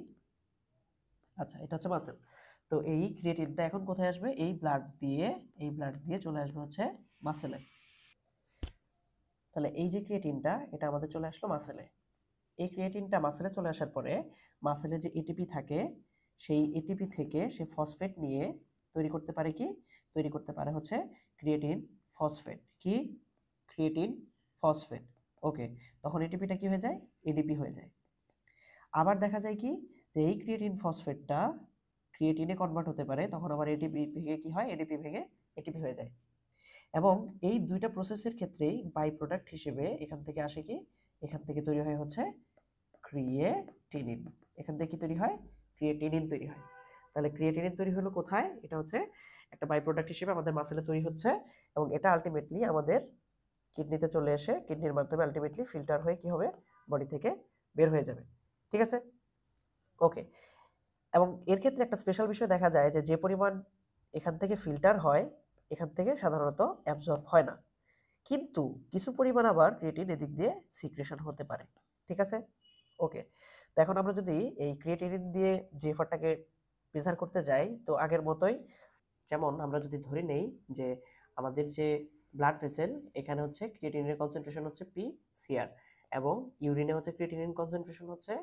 আচ্ছা, এটা হচ্ছে মাসেল। তো এই ক্রিয়েটিনটা এখন কোথায় আসবে? এই ব্লাড দিয়ে চলে আসবে হচ্ছে মাসেলে। তাহলে এই যে ক্রিয়েটিনটা এটা আমাদের চলে আসলো মাসেলে। এই ক্রিয়েটিনটা মাসেলে চলে আসার পরে মাসেলে যে এটিপি থাকে সেই এটিপি থেকে সে ফসফেট নিয়ে তৈরি করতে পারে কি, তৈরি করতে পারে হচ্ছে ক্রিয়েটিন ফসফেট। কি? Creatine phosphate. ওকে, তখন এটিপিটা কি হয়ে যায়? এডিপি হয়ে যায়। আবার দেখা যায় কি যে এই ক্রিয়েটিন ফসফেটটা ক্রিয়েটিনে কনভার্ট হতে পারে, তখন আবার এটিপি ভেঙে কি হয়, এডিপি ভেঙে এটিপি হয়ে যায়। এবং এই দুইটা প্রসেসের ক্ষেত্রেই বাই প্রোডাক্ট হিসেবে এখান থেকে আসে কি, এখান থেকে তৈরি হয় হচ্ছে ক্রিয়েটিনিন। এখান থেকে কি তৈরি হয়? ক্রিয়েটিনিন তৈরি হয়। তাহলে ক্রিয়েটিনিন তৈরি হলো কোথায়? এটা হচ্ছে একটা বাই প্রোডাক্ট হিসেবে আমাদের মাসেলে তৈরি হচ্ছে, এবং এটা আলটিমেটলি আমাদের কিডনিতে চলে এসে কিডনির মাধ্যমে আলটিমেটলি ফিল্টার হয়ে কি হবে, বডি থেকে বের হয়ে যাবে। ঠিক আছে? ওকে, এবং এর ক্ষেত্রে একটা স্পেশাল বিষয় দেখা যায় যে যে পরিমাণ এখান থেকে ফিল্টার হয় এখান থেকে সাধারণত অ্যাবজর্ব হয় না, কিন্তু কিছু পরিমাণ আবার ক্রিয়েটিন এদিক দিয়ে সিক্রেশন হতে পারে। ঠিক আছে? ওকে, তো এখন আমরা যদি এই ক্রিয়েটিনিন দিয়ে জিএফআরটাকে মেজার করতে যাই তো আগের মতোই, যেমন আমরা যদি ধরে নেই যে আমাদের যে ব্লাড ভেসেল এখানে হচ্ছে ক্রিয়েটিনিনের কনসেন্ট্রেশন হচ্ছে পি সিআর, এবং ইউরিনে হচ্ছে ক্রিয়েটিনিন কনসেন্ট্রেশন হচ্ছে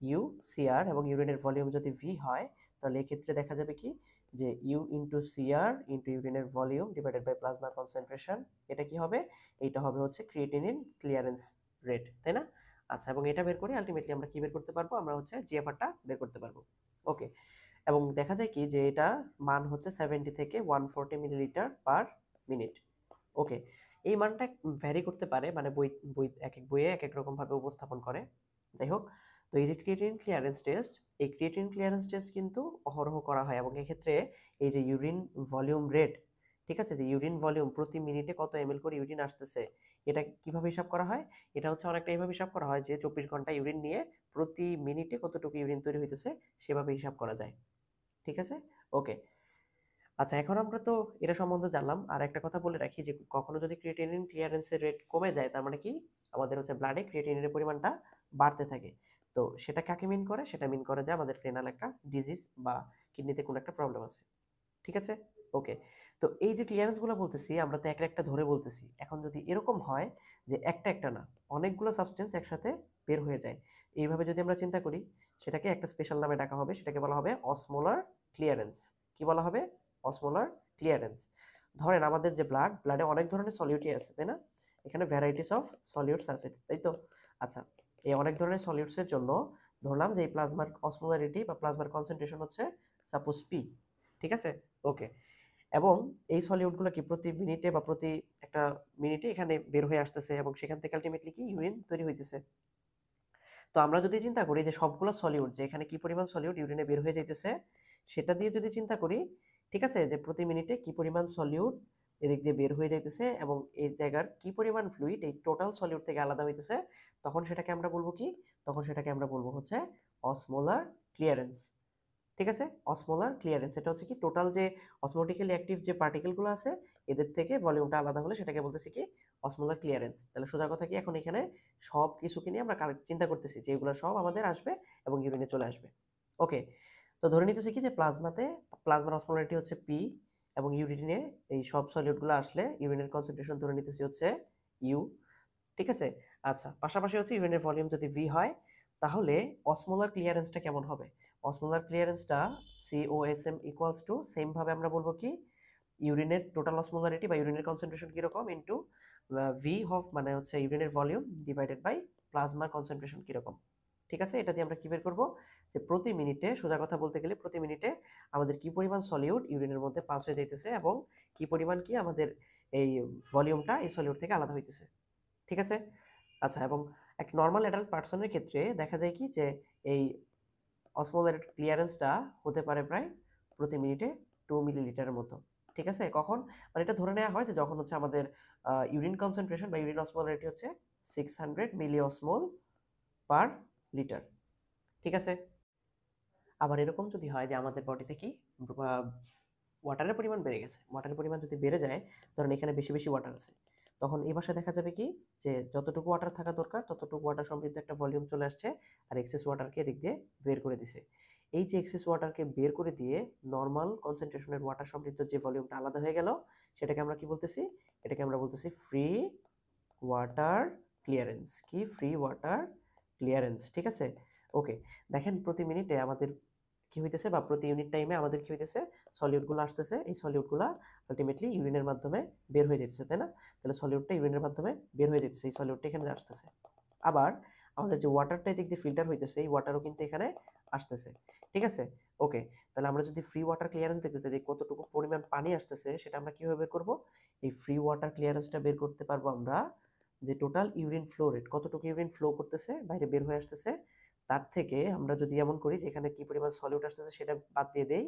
ইউ সিআর, এবং ইউরিনের ভলিউম যদি ভি হয় তাহলে এক্ষেত্রে দেখা যাবে কি যে ইউ ইন্টু সিআর ইন্টু ইউরিনের volume divided by plasma concentration, এটা কি হবে? এইটা হবে হচ্ছে ক্রিয়েটিনিন ক্লিয়ারেন্স রেট, তাই না? আচ্ছা, এবং এটা বের করে আলটিমেটলি আমরা কি বের করতে পারবো? আমরা হচ্ছে জিএফআরটা বের করতে পারবো। ওকে, এবং দেখা যায় কি যে এটা মান হচ্ছে 70 থেকে 140 মিলিলিটার পার মিনিট। ওকে, এই মানটা ভ্যারি করতে পারে, মানে বই বই এক এক বইয়ে এক এক রকম ভাবে উপস্থাপন করে। যাই হোক, তো এই যে ক্রিয়েটিন ক্লিয়ারেন্স টেস্ট, এই ক্রিয়েটিন ক্লিয়ারেন্স টেস্ট কিন্তু অহরহ করা হয়, এবং এক্ষেত্রে এই যে ইউরিন ভলিউম রেট, ঠিক আছে, যে ইউরিন ভলিউম প্রতি মিনিটে কত এমএল করে ইউরিন আসতেছে, এটা কিভাবে হিসাব করা হয়? এটা হচ্ছে অনেকটা এইভাবে হিসাব করা হয় যে 24 ঘন্টা ইউরিন নিয়ে প্রতি মিনিটে কতটুকু ইউরিন তৈরি হইতেছে সেভাবে হিসাব করা যায়। ঠিক আছে? ওকে, আচ্ছা, এখন আমরা তো এটা সম্বন্ধে জানলাম। আর একটা কথা বলে রাখি যে কখনো যদি ক্রিয়েটিনিন ক্লিয়ারেন্সের রেট কমে যায় তার মানে কি আমাদের হচ্ছে ব্লাডে ক্রিয়েটিনিনের পরিমাণটা বাড়তে থাকে। তো সেটা কাকে মিন করে? সেটা মিন করে যে আমাদের রেনাল একটা ডিজিজ বা কিডনিতে কোনো একটা প্রবলেম আছে। ঠিক আছে? ওকে, তো এই যে ক্লিয়ারেন্সগুলো বলতেছি আমরা তো একটা একটা ধরে বলতেছি। এখন যদি এরকম হয় যে একটা একটা না অনেকগুলো সাবস্টেন্স একসাথে বের হয়ে যায়, এইভাবে যদি আমরা চিন্তা করি সেটাকে একটা স্পেশাল নামে ডাকা হবে, সেটাকে বলা হবে অসমোলার ক্লিয়ারেন্স। কি বলা হবে? Osmolar clearance. ধরেন আমাদের যে ব্লাডে অনেক ধরনের সলিউটই আছে, তাই না? এখানে ভ্যারাইটিস অফ সলিউটস আছে, তাই তো? আচ্ছা, এই অনেক ধরনের সলিউটসের জন্য ধরলাম যে এই প্লাজমার অসমোলারিটি বা প্লাজমার কনসেন্ট্রেশন হচ্ছে সাপোজ পি। ঠিক আছে? ওকে, এবং এই সলিউটগুলো কি প্রতি মিনিটে বা প্রতি একটা মিনিটে এখানে বের হয়ে আসতেছে এবং সেখান থেকে আলটিমেটলি কি ইউরিন তৈরি হইতেছে। তো আমরা যদি চিন্তা করি যে সবগুলো সলিউট যে এখানে কি পরিমাণ সলিউট ইউরিনে বের হয়ে যাইতেছে সেটা দিয়ে যদি চিন্তা করি, ঠিক আছে, যে প্রতি মিনিটে কি পরিমাণ সলিউট এদিক দিয়ে বের হয়ে যাইতেছে এবং এই জায়গার কি পরিমাণ ফ্লুইড এই টোটাল সলিউট থেকে আলাদা হইতেছে, তখন সেটাকে আমরা বলবো কি? তখন সেটাকে আমরা বলবো হচ্ছে অসমোলার ক্লিয়ারেন্স। ঠিক আছে? অসমোলার ক্লিয়ারেন্স এটা হচ্ছে কি টোটাল যে অসমোটিক্যালি অ্যাক্টিভ যে পার্টিকেলগুলো আছে এদের থেকে ভলিউমটা আলাদা হলে সেটাকে বলতেছি কি? Osmolar clearance. তাহলে সোজা কথা কি এখন এখানে সব কিছুকে নিয়ে আমরা চিন্তা করতেছি যে এগুলো সব আমাদের আসবে এবং ইউরিনে চলে আসবে। ওকে, তো ধরে নিতেছি কি যে প্লাজমার অসমোলারিটি হচ্ছে পি এবং ইউরিনে এই সব সলিউটগুলো আসলে ইউরিনের কনসেন্ট্রেশন ধরে নিতেছি হচ্ছে ইউ। ঠিক আছে? আচ্ছা, পাশাপাশি হচ্ছে ইউরিনের ভলিউম যদি ভি হয় তাহলে অসমোলার ক্লিয়ারেন্সটা কেমন হবে? Osmolar ক্লিয়ারেন্সটা COSM equals to same ভাবে আমরা বলবো কি? ইউরিনের টোটাল অসমোলারিটি বা ইউরিনের কনসেন্ট্রেশন কিরকম ইনটু ভি অফ মানে হচ্ছে ইউরিনের ভলিউম ডিভাইডেড বাই প্লাজমার কনসেন্ট্রেশন কিরকম। ঠিক আছে? এটা দিয়ে আমরা কি বের করব? যে প্রতি মিনিটে সোজা কথা বলতে গেলে প্রতি মিনিটে আমাদের কি পরিমাণ সলিউট ইউরিনের মধ্যে পাস হয়ে যাইতেছে এবং কি পরিমাণ কি আমাদের এই ভলিউমটা এই সলিউট থেকে আলাদা হইতেছে। ঠিক আছে? আচ্ছা, এবং এক নরমাল অ্যাডাল্ট পারসনের ক্ষেত্রে দেখা যায় কি যে এই অসমোলার ক্লিয়ারেন্সটা হতে পারে প্রায় প্রতি মিনিটে 2 মিলিলিটারের মতো। ঠিক আছে? কখন? মানে এটা ধরে নেওয়া হয় যে যখন হচ্ছে আমাদের ইউরিন কনসেন্ট্রেশন বা ইউরিন অসমোলারিটি হচ্ছে 600 মিলি অসমোল পার লিটার। ঠিক আছে? আবার এরকম যদি হয় যে আমাদের বডিতে কি ওয়াটারের পরিমাণ বেড়ে গেছে, ওয়াটারের পরিমাণ যদি বেড়ে যায়, ধরেন এখানে বেশি বেশি ওয়াটার আছে, তখন এই বাসায় দেখা যাবে কি যে যতটুকু ওয়াটার থাকা দরকার ততটুকু ওয়াটার সমৃদ্ধ একটা ভলিউম চলে আসছে আর এক্সেস ওয়াটারকে এদিক দিয়ে বের করে দিছে। এই যে এক্সেস ওয়াটারকে বের করে দিয়ে নর্মাল কনসেন্ট্রেশনের ওয়াটার সমৃদ্ধ যে ভলিউমটা আলাদা হয়ে গেল সেটাকে আমরা কি বলতেছি? এটাকে আমরা বলতেছি ফ্রি ওয়াটার ক্লিয়ারেন্স। কি? Free water clearance. ঠিক আছে? ওকে, দেখেন প্রতি মিনিটে আমাদের কি হইতেছে বা প্রতি ইউনিট টাইমে আমাদের কি হইতেছে? সলিউটগুলো আসতেছে, এই সলিউটগুলা আলটিমেটলি ইউরিনের মাধ্যমে বের হয়ে যেতেছে, তাই না? তাহলে সলিউটটা ইউরিনের মাধ্যমে বের হয়ে যেতেছে, এই সলিউটটা এখানে আসতেছে। আবার আমাদের যে ওয়াটারটা এদিক দিয়ে ফিল্টার হইতেছে এই ওয়াটারও কিন্তু এখানে আসতেছে। ঠিক আছে? ওকে, তাহলে আমরা যদি ফ্রি ওয়াটার ক্লিয়ারেন্স দেখতে চাই যে কতটুকু পরিমাণ পানি আসতেছে সেটা আমরা কিভাবে বের করব? এই ফ্রি ওয়াটার ক্লিয়ারেন্সটা বের করতে পারবো আমরা যে টোটাল ইউরিন ফ্লো রেট, কতটুকু ইউরিন ফ্লো করতেছে বাইরে বের হয়ে আসতেছে, তার থেকে আমরা যদি এমন করি যে এখানে কি পরিমাণ সলিউট আসতেছে সেটা বাদ দিয়ে দেই,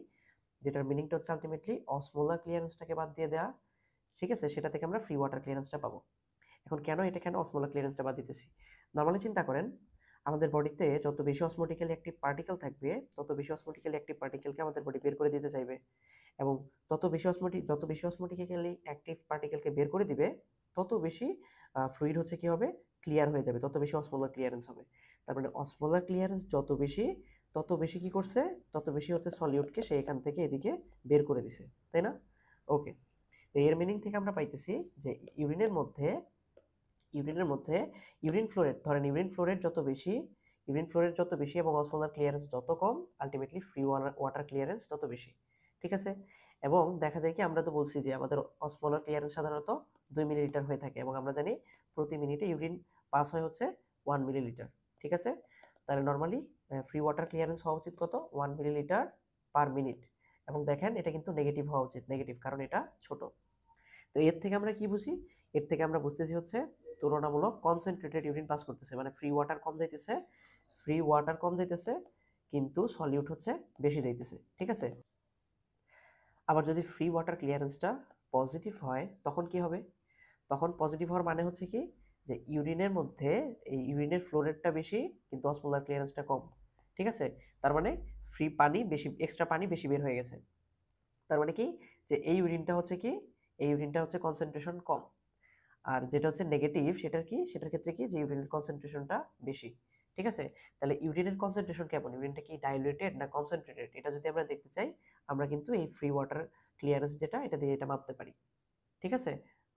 যেটার মিনিংটা হচ্ছে আলটিমেটলি অসমোলার ক্লিয়ারেন্সটাকে বাদ দিয়ে দেওয়া। ঠিক আছে? সেটা থেকে আমরা ফ্রি ওয়াটার ক্লিয়ারেন্সটা পাবো। এখন কেন অসমোলার ক্লিয়ারেন্সটা বাদ দিতেছি? নরমালি চিন্তা করেন আমাদের বডিতে যত বেশি অসমোটিক্যালি অ্যাক্টিভ পার্টিকেল থাকবে তত বেশি অসমোটিক্যালি অ্যাক্টিভ পার্টিকেলকে আমাদের বডি বের করে দিতে চাইবে এবং যত বেশি অসমোটিক্যালি অ্যাক্টিভ পার্টিকেলকে বের করে দিবে তত বেশি ফ্লুইড হচ্ছে কি হবে? ক্লিয়ার হয়ে যাবে, তত বেশি অসমোলার ক্লিয়ারেন্স হবে। তার মানে অসমোলার ক্লিয়ারেন্স যত বেশি তত বেশি কি করছে? তত বেশি হচ্ছে সলিউটকে সে এখান থেকে এদিকে বের করে দিছে, তাই না? ওকে, এর মিনিং থেকে আমরা পাইতেছি যে ইউরিনের মধ্যে ইউরিন ফ্লোরেট, ধরেন ইউরিন ফ্লোরেট যত বেশি এবং অসমোলার ক্লিয়ারেন্স যত কম, আলটিমেটলি ফ্রি ওয়াটার ক্লিয়ারেন্স তত বেশি। ঠিক আছে? এবং দেখা যায় কি আমরা তো বলছি যে আমাদের অসমোলার ক্লিয়ারেন্স সাধারণত 2 মিলিলিটার হয়ে থাকে এবং আমরা জানি প্রতি মিনিটে ইউরিন পাস হয় হচ্ছে 1 মিলিলিটার। ঠিক আছে? তাহলে নর্মালি ফ্রি ওয়াটার ক্লিয়ারেন্স হওয়া উচিত কত? 1 মিলিলিটার পার মিনিট। এবং দেখেন এটা কিন্তু নেগেটিভ হওয়া উচিত, নেগেটিভ, কারণ এটা ছোট। তো এর থেকে আমরা কি বুঝি? এর থেকে আমরা বুঝতেছি হচ্ছে তুলনামূলক কনসেন্ট্রেটেড ইউরিন পাস করতেছে, মানে ফ্রি ওয়াটার কম যাইতেছে কিন্তু সলিউট হচ্ছে বেশি যাইতেছে। ঠিক আছে? আবার যদি ফ্রি ওয়াটার ক্লিয়ারেন্সটা পজিটিভ হয় তখন কি হবে? তখন পজিটিভ হওয়ার মানে হচ্ছে কি যে ইউরিনের মধ্যে এই ইউরিনের ফ্লো রেটটা বেশি কিন্তু অসমোলার ক্লিয়ারেন্সটা কম। ঠিক আছে? তার মানে ফ্রি পানি বেশি, এক্সট্রা পানি বেশি বের হয়ে গেছে। তার মানে কি যে এই ইউরিনটা হচ্ছে কনসেন্ট্রেশন কম। আর যেটা হচ্ছে নেগেটিভ সেটার ক্ষেত্রে কি যে ইউরিনের কনসেন্ট্রেশনটা বেশি। ঠিক আছে? তাহলে ইউরিনের কনসেন্ট্রেশন কেমন, ইউরিনটা কি ডাইলুটেড না কনসেন্ট্রেটেড, এটা যদি আমরা দেখতে চাই আমরা কিন্তু এই ফ্রি ওয়াটার ক্লিয়ারেন্স যেটা এটা দিয়ে এটা মাপতে পারি। ঠিক আছে?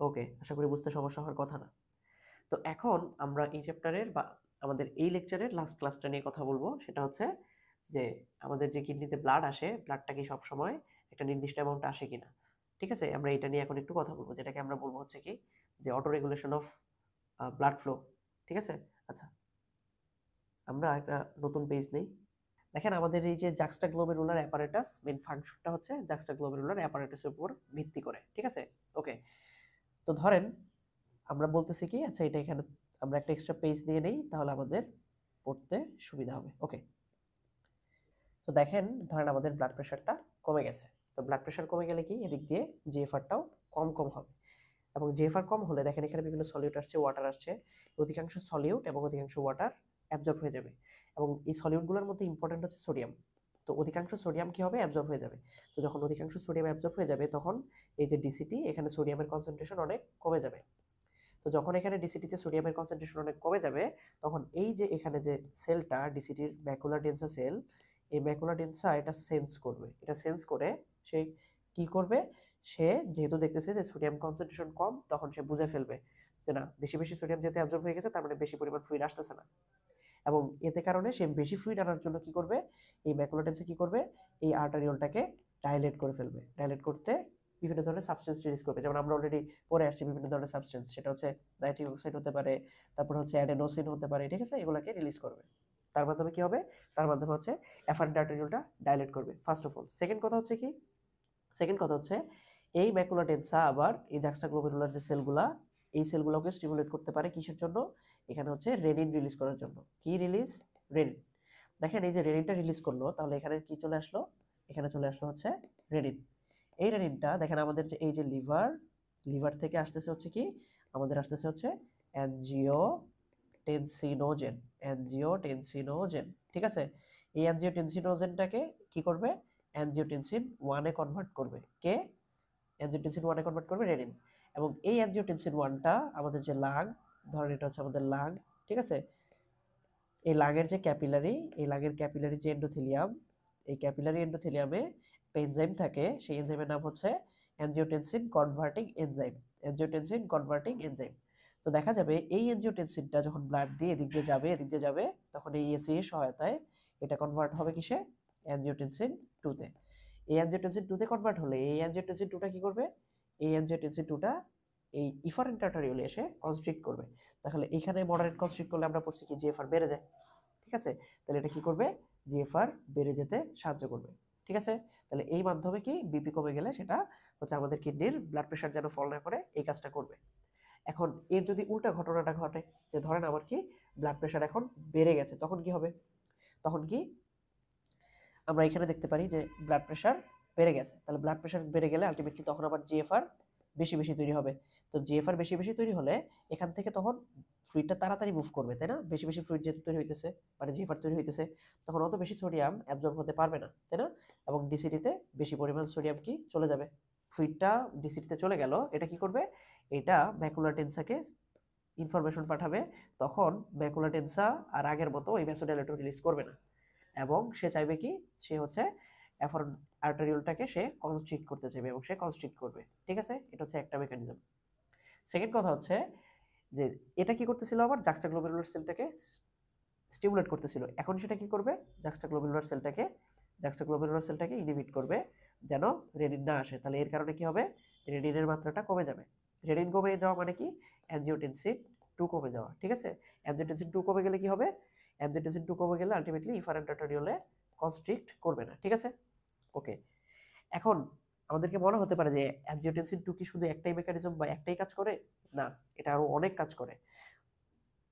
ওকে, আশা করি বুঝতে সমস্যা হওয়ার কথা না। তো এখন আমরা এই চ্যাপ্টারের বা আমাদের এই লেকচারের লাস্ট ক্লাসটা নিয়ে কথা বলবো, সেটা হচ্ছে যে আমাদের যে কিডনিতে ব্লাড আসে, ব্লাডটা কি সবসময় একটা নির্দিষ্ট অ্যামাউন্ট আসে কিনা। ঠিক আছে, আমরা এটা নিয়ে এখন একটু কথা বলবো, যেটাকে আমরা বলবো হচ্ছে কি যে auto regulation of blood flow. ঠিক আছে, আচ্ছা আমরা একটা নতুন পেজ নেই। দেখেন আমাদের এই যে জাক্সটাগ্লোমেরুলার অ্যাপারেটাস, মেইন ফাংশনটা হচ্ছে জাক্সটাগ্লোমেরুলার অ্যাপারেটাসের উপর ভিত্তি করে। ঠিক আছে, ওকে। তো ধরেন আমরা বলতেছি কি, আচ্ছা এটা এখানে আমরা একটা এক্সট্রা পেজ দিয়ে নেই, তাহলে আমাদের পড়তে সুবিধা হবে। ওকে, তো দেখেন ধরেন আমাদের ব্লাড প্রেশারটা কমে গেছে। তো ব্লাড প্রেশার কমে গেলে কি এদিক দিয়ে জিএফআরটাও কম কম হবে, এবং জিএফআর কম হলে দেখেন এখানে বিভিন্ন সলিউট আসছে, ওয়াটার আসছে, অধিকাংশ সলিউট এবং অধিকাংশ ওয়াটার অ্যাবজর্ব হয়ে যাবে, এবং এই সলিউটগুলোর মধ্যে ইম্পর্টেন্ট হচ্ছে সোডিয়াম। তো অধিকাংশ সোডিয়াম কি হবে, অ্যাবজর্ব হয়ে যাবে। তো যখন অধিকাংশ সোডিয়াম অ্যাবজর্ব হয়ে যাবে তখন এই যে ডিসিটি, এখানে সোডিয়ামের কনসেন্ট্রেশন অনেক কমে যাবে। তো যখন এখানে ডিসিটিতে সোডিয়ামের কনসেন্ট্রেশন অনেক কমে যাবে, তখন এই যে এখানে যে সেলটা ডিসিটির ম্যাকুলার ডেন্সা সেল, এই ম্যাকুলার ডেন্সা এটা সেন্স করবে, এটা সেন্স করে সে কি করবে, সে যেহেতু দেখতেছে যে সোডিয়াম কনসেন্ট্রেশন কম, তখন সে বুঝে ফেলবে যে না, বেশি বেশি সোডিয়াম যেহেতু অ্যাবজর্ব হয়ে গেছে, তার মানে বেশি পরিমাণ ফ্লুইড আসতেছে না। এবং এতে কারণে সে বেশি ফ্লুইড আনার জন্য কি করবে, এই ম্যাকুলার ডেন্সা কি করবে, এই আর্টারিওলটাকে ডাইলেট করে ফেলবে। ডাইলেট করতে বিভিন্ন ধরনের সাবস্টেন্স রিলিজ করবে, যেমন আমরা অলরেডি পড়ে আসছি বিভিন্ন ধরনের সাবস্টেন্স, সেটা হচ্ছে নাইট্রিক অক্সাইড হতে পারে, তারপর হচ্ছে অ্যাডেনোসিন হতে পারে। ঠিক আছে, এগুলোকে রিলিজ করবে। তার মাধ্যমে কি হবে, তার মাধ্যমে হচ্ছে এফারেন্ট আর্টারিওলটা ডাইলেট করবে, ফার্স্ট অফ অল। সেকেন্ড কথা হচ্ছে কি, সেকেন্ড কথা হচ্ছে এই ম্যাকুলার ডেন্সা আবার এই জাক্সটাগ্লোমেরুলার যে সেলগুলা, এই সেলগুলোকে স্টিমুলেট করতে পারে কিসের জন্য, এখানে হচ্ছে রেনিন রিলিজ করার জন্য। কি রিলিজ, রেনিন। দেখেন এই যে রেনিনটা রিলিজ করলো, তাহলে এখানে কি চলে আসলো, এখানে চলে আসলো হচ্ছে রেনিন। এই রেনিনটা দেখেন আমাদের যে এই যে লিভার, লিভার থেকে আসতেছে হচ্ছে কি, আমাদের আসতেছে হচ্ছে অ্যানজিওটেনসিনোজেন, অ্যানজিওটেনসিনোজেন। ঠিক আছে, এই অ্যানজিওটেনসিনোজেনটাকে কি করবে, অ্যানজিওটেনসিন 1 এ কনভার্ট করবে। কে, অ্যানজিওটেনসিন 1 এ কনভার্ট করবে রেনিন। এবং এই অ্যানজিওটেনসিন 1টা আমাদের যে লাং, ধরেন এটা হচ্ছে আমাদের লাং। ঠিক আছে, এই লাগের যে ক্যাপিলারি, এই লাগের ক্যাপিলারি যে এন্ডোথেলিয়াম, এই ক্যাপিলারি এন্ডোথেলিয়ামে একটা এনজাইম থাকে, সেই এনজাইমের নাম হচ্ছে angiotensin converting enzyme, angiotensin converting enzyme. তো দেখা যাবে এই অ্যানজিওটেনসিনটা যখন ব্লাড দিয়ে এদিক দিয়ে যাবে, এদিক দিয়ে যাবে, তখন এই এসি এর সহায়তায় এটা কনভার্ট হবে কিসে, অ্যানজিওটেনসিন 2 তে। এই অ্যানজিওটেনসিন 2 তে কনভার্ট হলে এই অ্যানজিওটেনসিন 2টা কি করবে, এই অ্যানজিওটেনসিন 2টা এই ইফারেন্ট আর্টারিওলে এসে কনস্ট্রিক্ট করবে। তাহলে এখানে মডারেট কনস্ট্রিক্ট করলে আমরা পড়ছি কি জিএফআর বেড়ে যায়। ঠিক আছে, তাহলে এটা কি করবে, জিএফআর বেড়ে যেতে সাহায্য করবে। ঠিক আছে, তাহলে এই মাধ্যমে কি বিপি কমে গেলে সেটা হচ্ছে আমাদের কিডনির ব্লাড প্রেশার যেন ফল না করে এই কাজটা করবে। এখন এর যদি উল্টা ঘটনাটা ঘটে, যে ধরেন আমার কি ব্লাড প্রেশার এখন বেড়ে গেছে, তখন কি হবে, তখন কি আমরা এখানে দেখতে পারি যে ব্লাড প্রেশার বেড়ে গেছে, তাহলে ব্লাড প্রেশার বেড়ে গেলে আলটিমেটলি তখন আবার জিএফআর বেশি বেশি তৈরি হবে। তো জিএফআর বেশি বেশি তৈরি হলে এখান থেকে তখন ফ্লুইডটা তাড়াতাড়ি মুভ করবে, তাই না, বেশি বেশি ফ্লুইড যেহেতু তৈরি হইতেছে, মানে জিএফআর তৈরি হইতেছে, তখন অত বেশি সোডিয়াম অ্যাবজর্ব হতে পারবে না, তাই না, এবং ডিসিটিতে বেশি পরিমাণ সোডিয়াম কি চলে যাবে। ফ্লুইডটা ডিসিটিতে চলে গেল, এটা কি করবে, এটা ম্যাকুলার ডেন্সাকে ইনফরমেশন পাঠাবে, তখন ম্যাকুলার ডেন্সা আর আগের মতো ওই ভ্যাসোডাইলেটর রিলিজ করবে না, এবং সে চাইবে কি, সে হচ্ছে অ্যাফারেন্ট আর্টারিওলটাকে সে কনস্ট্রিক্ট করতে চাইবে, এবং সে কনস্ট্রিক্ট করবে। ঠিক আছে, এটা হচ্ছে একটা মেকানিজম। সেকেন্ড কথা হচ্ছে যে এটা কি করতেছিল, আবার জাক্সটাগ্লোমেরুলার সেলটাকে স্টিমুলেট করতেছিল, এখন সেটা কি করবে, জাক্সটাগ্লোমেরুলার সেলটাকে ইনহিবিট করবে যেন রেনিন না আসে। তাহলে এর কারণে কি হবে, রেনিনের মাত্রাটা কমে যাবে। রেনিন কমে যাওয়া মানে কি, অ্যানজিওটেনসিন 2 কমে যাওয়া। ঠিক আছে, অ্যানজিওটেনসিন 2 কমে গেলে কি হবে, অ্যানজিওটেনসিন 2 কমে গেলে আলটিমেটলি ইফারেন্ট আর্টারিওলে কনস্ট্রিক্ট করবে না। ঠিক আছে, ওকে। এখন আমাদেরকে মনে হতে পারে যে অ্যানজিওটেনসিন 2 কি শুধু একটাই মেকানিজম বা একটাই কাজ করে, না, এটা আরো অনেক কাজ করে।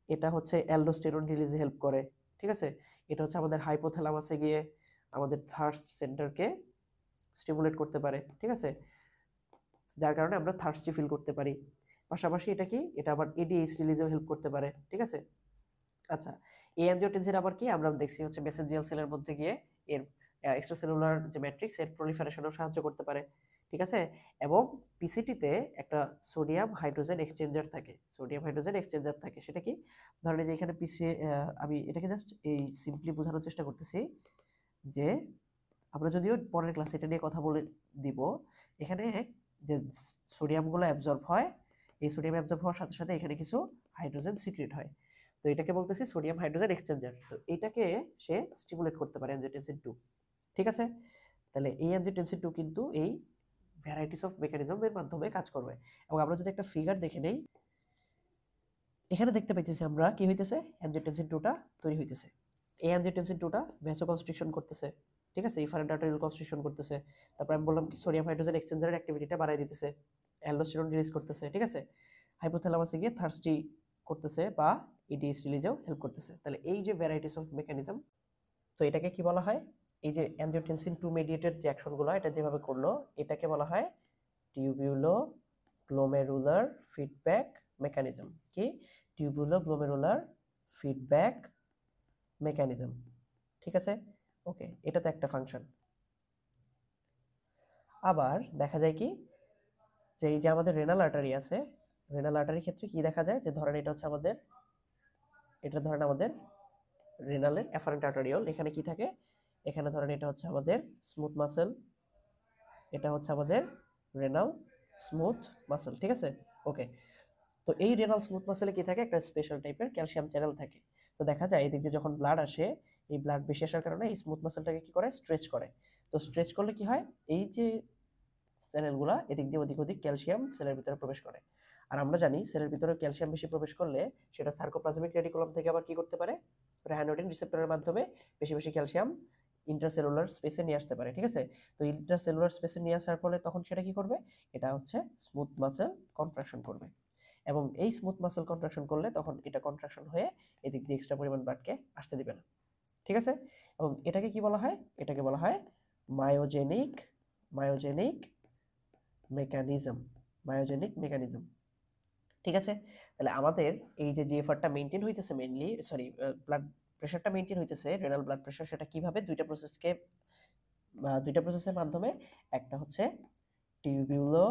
এটা হচ্ছে অ্যালডোস্টেরন রিলিজে হেল্প করে। ঠিক আছে, এটা হচ্ছে আমাদের হাইপোথ্যালামাসে গিয়ে আমাদের থার্স্ট সেন্টারকে স্টিমুলেট করতে পারে। ঠিক আছে, যার কারণে আমরা থার্স্টি ফিল করতে পারি। পাশাপাশি এটা কি, এটা আবার এডিএইচ রিলিজেও হেল্প করতে পারে। ঠিক আছে, আচ্ছা, এই অ্যানজিওটেনসিন আবার কি আমরা দেখছি হচ্ছে মেসেঞ্জিয়াল সেলের মধ্যে গিয়ে এর এক্সট্রাসেলুলার যে ম্যাট্রিক্স এর প্রলিফারেশনেও সাহায্য করতে পারে। ঠিক আছে, এবং পিসিটিতে একটা সোডিয়াম হাইড্রোজেন এক্সচেঞ্জার থাকে, সোডিয়াম হাইড্রোজেন এক্সচেঞ্জার থাকে। সেটা কি, ধরেন এই যে এখানে পিসি, আমি এটাকে জাস্ট এই সিম্পলি বোঝানোর চেষ্টা করতেছি যে আমরা যদিও পরের ক্লাসে এটা নিয়ে কথা বলে দিব, এখানে যে সোডিয়ামগুলো অ্যাবজর্ব হয়, এই সোডিয়াম অ্যাবজর্ব হওয়ার সাথে সাথে এখানে কিছু হাইড্রোজেন সিক্রেট হয়। তো এটাকে বলতেছি সোডিয়াম হাইড্রোজেন এক্সচেঞ্জার। তো এটাকে সে স্টিমুলেট করতে পারে অ্যানজিওটেনসিন 2। ঠিক আছে, তাহলে এই অ্যানজিওটেনসিন 2 কিন্তু এই ভ্যারাইটিস অফ মেকানিজমের মাধ্যমে কাজ করবে। এবং আমরা যদি একটা ফিগার দেখে নেই, এখানে দেখতে পাইতেছি আমরা কি হইতেছে, অ্যানজিওটেনসিন 2টা তৈরি হইতেছে। এই অ্যানজিওটেনসিন 2টা ভ্যাসোকনস্ট্রিকশন করতেছে, ঠিক আছে, ইফারেন্ট আর্টারিয়াল কনস্ট্রিকশন করতেছে। তারপর আমি বললাম কি সোডিয়াম হাইড্রোজেন এক্সচেঞ্জারের অ্যাক্টিভিটিটা বাড়ায় দিতেছে, অ্যালডোস্টেরন রিলিজ করতেছে, ঠিক আছে, হাইপোথ্যালামাসে গিয়ে থার্স্টি করতেছে বা ইডিএস রিলিজেও হেল্প করতেছে। তাহলে এই যে ভ্যারাইটিস অফ মেকানিজম, তো এটাকে কি বলা হয়, এই যে অ্যানজিওটেনসিন 2 মেডিয়েটেড যে অ্যাকশনগুলো এটা যেভাবে করলো, এটাকে বলা হয় টিউবিউলো গ্লোমেরুলার ফিডব্যাক মেকানিজম। কি, টিউবুলো গ্লোমেরুলার ফিডব্যাক মেকানিজম। ঠিক আছে, ওকে, এটা তো একটা ফাংশন। আবার দেখা যায় কি, যে এই যে আমাদের রেনাল আর্টারি আছে, রেনাল আর্টারির ক্ষেত্রে কি দেখা যায়, যে ধরেন এটা হচ্ছে আমাদের, এটা ধরেন আমাদের রেনালের এফারেন্ট আর্টারিওল, এখানে কি থাকে, এখানে ধরেন এটা হচ্ছে আমাদের স্মুথ মাসেল, এটা হচ্ছে আমাদের রেনাল স্মুথ মাসেল। ঠিক আছে, ওকে। তো এই রেনাল স্মুথ মাসেলে কি থাকে, একটা স্পেশাল টাইপের ক্যালসিয়াম চ্যানেল থাকে। তো দেখা যায় এদিক দিয়ে যখন ব্লাড আসে, এই ব্লাড বেশি আসার কারণে এই স্মুথ মাসেলটাকে কি করে, স্ট্রেচ করে। তো স্ট্রেচ করলে কি হয়, এই যে চ্যানেলগুলা এদিক দিয়ে ওদিক ওদিক ক্যালসিয়াম সেলের ভিতরে প্রবেশ করে। আর আমরা জানি সেলের ভিতরে ক্যালসিয়াম বেশি প্রবেশ করলে সেটা সার্কোপ্লাজমিক রেটিকুলাম থেকে আবার কি করতে পারে, রায়ানোডিন রিসেপ্টরের মাধ্যমে বেশি বেশি ক্যালসিয়াম ইন্ট্রাসেলুলার স্পেসে নিয়ে আসতে পারে। ঠিক আছে, তো ইন্ট্রাসেলুলার স্পেসে নিয়ে আসার ফলে তখন সেটা কি করবে, এটা হচ্ছে স্মুথ মাসেল কন্ট্রাকশন করবে। এবং এই স্মুথ মাসেল কন্ট্রাকশন করলে তখন এটা কন্ট্রাকশন হয়ে এদিক দিয়ে এক্সট্রা পরিমাণ ব্লাডকে আসতে দিবে না। ঠিক আছে, এবং এটাকে কি বলা হয়, এটাকে বলা হয় myogenic myogenic mechanism, myogenic mechanism. ঠিক আছে, তাহলে আমাদের এই যে জিএফআরটা মেইনটেইন হইতেছে, মেইনলি সরি ব্লাড প্রেশারটা মেইনটেইন হইতেছে, রেনাল ব্লাড প্রেশার, সেটা কিভাবে, দুইটা প্রসেসের মাধ্যমে। একটা হচ্ছে টিউবিউলো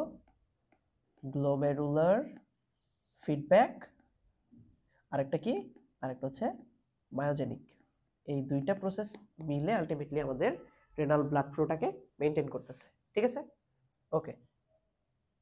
গ্লোমেরুলার ফিডব্যাক, আরেকটা কি, আরেকটা হচ্ছে মায়োজেনিক। এই দুইটা প্রসেস মিলে আলটিমেটলি আমাদের রেনাল ব্লাড ফ্লোটাকে মেইনটেইন করতেছে। ঠিক আছে, ওকে।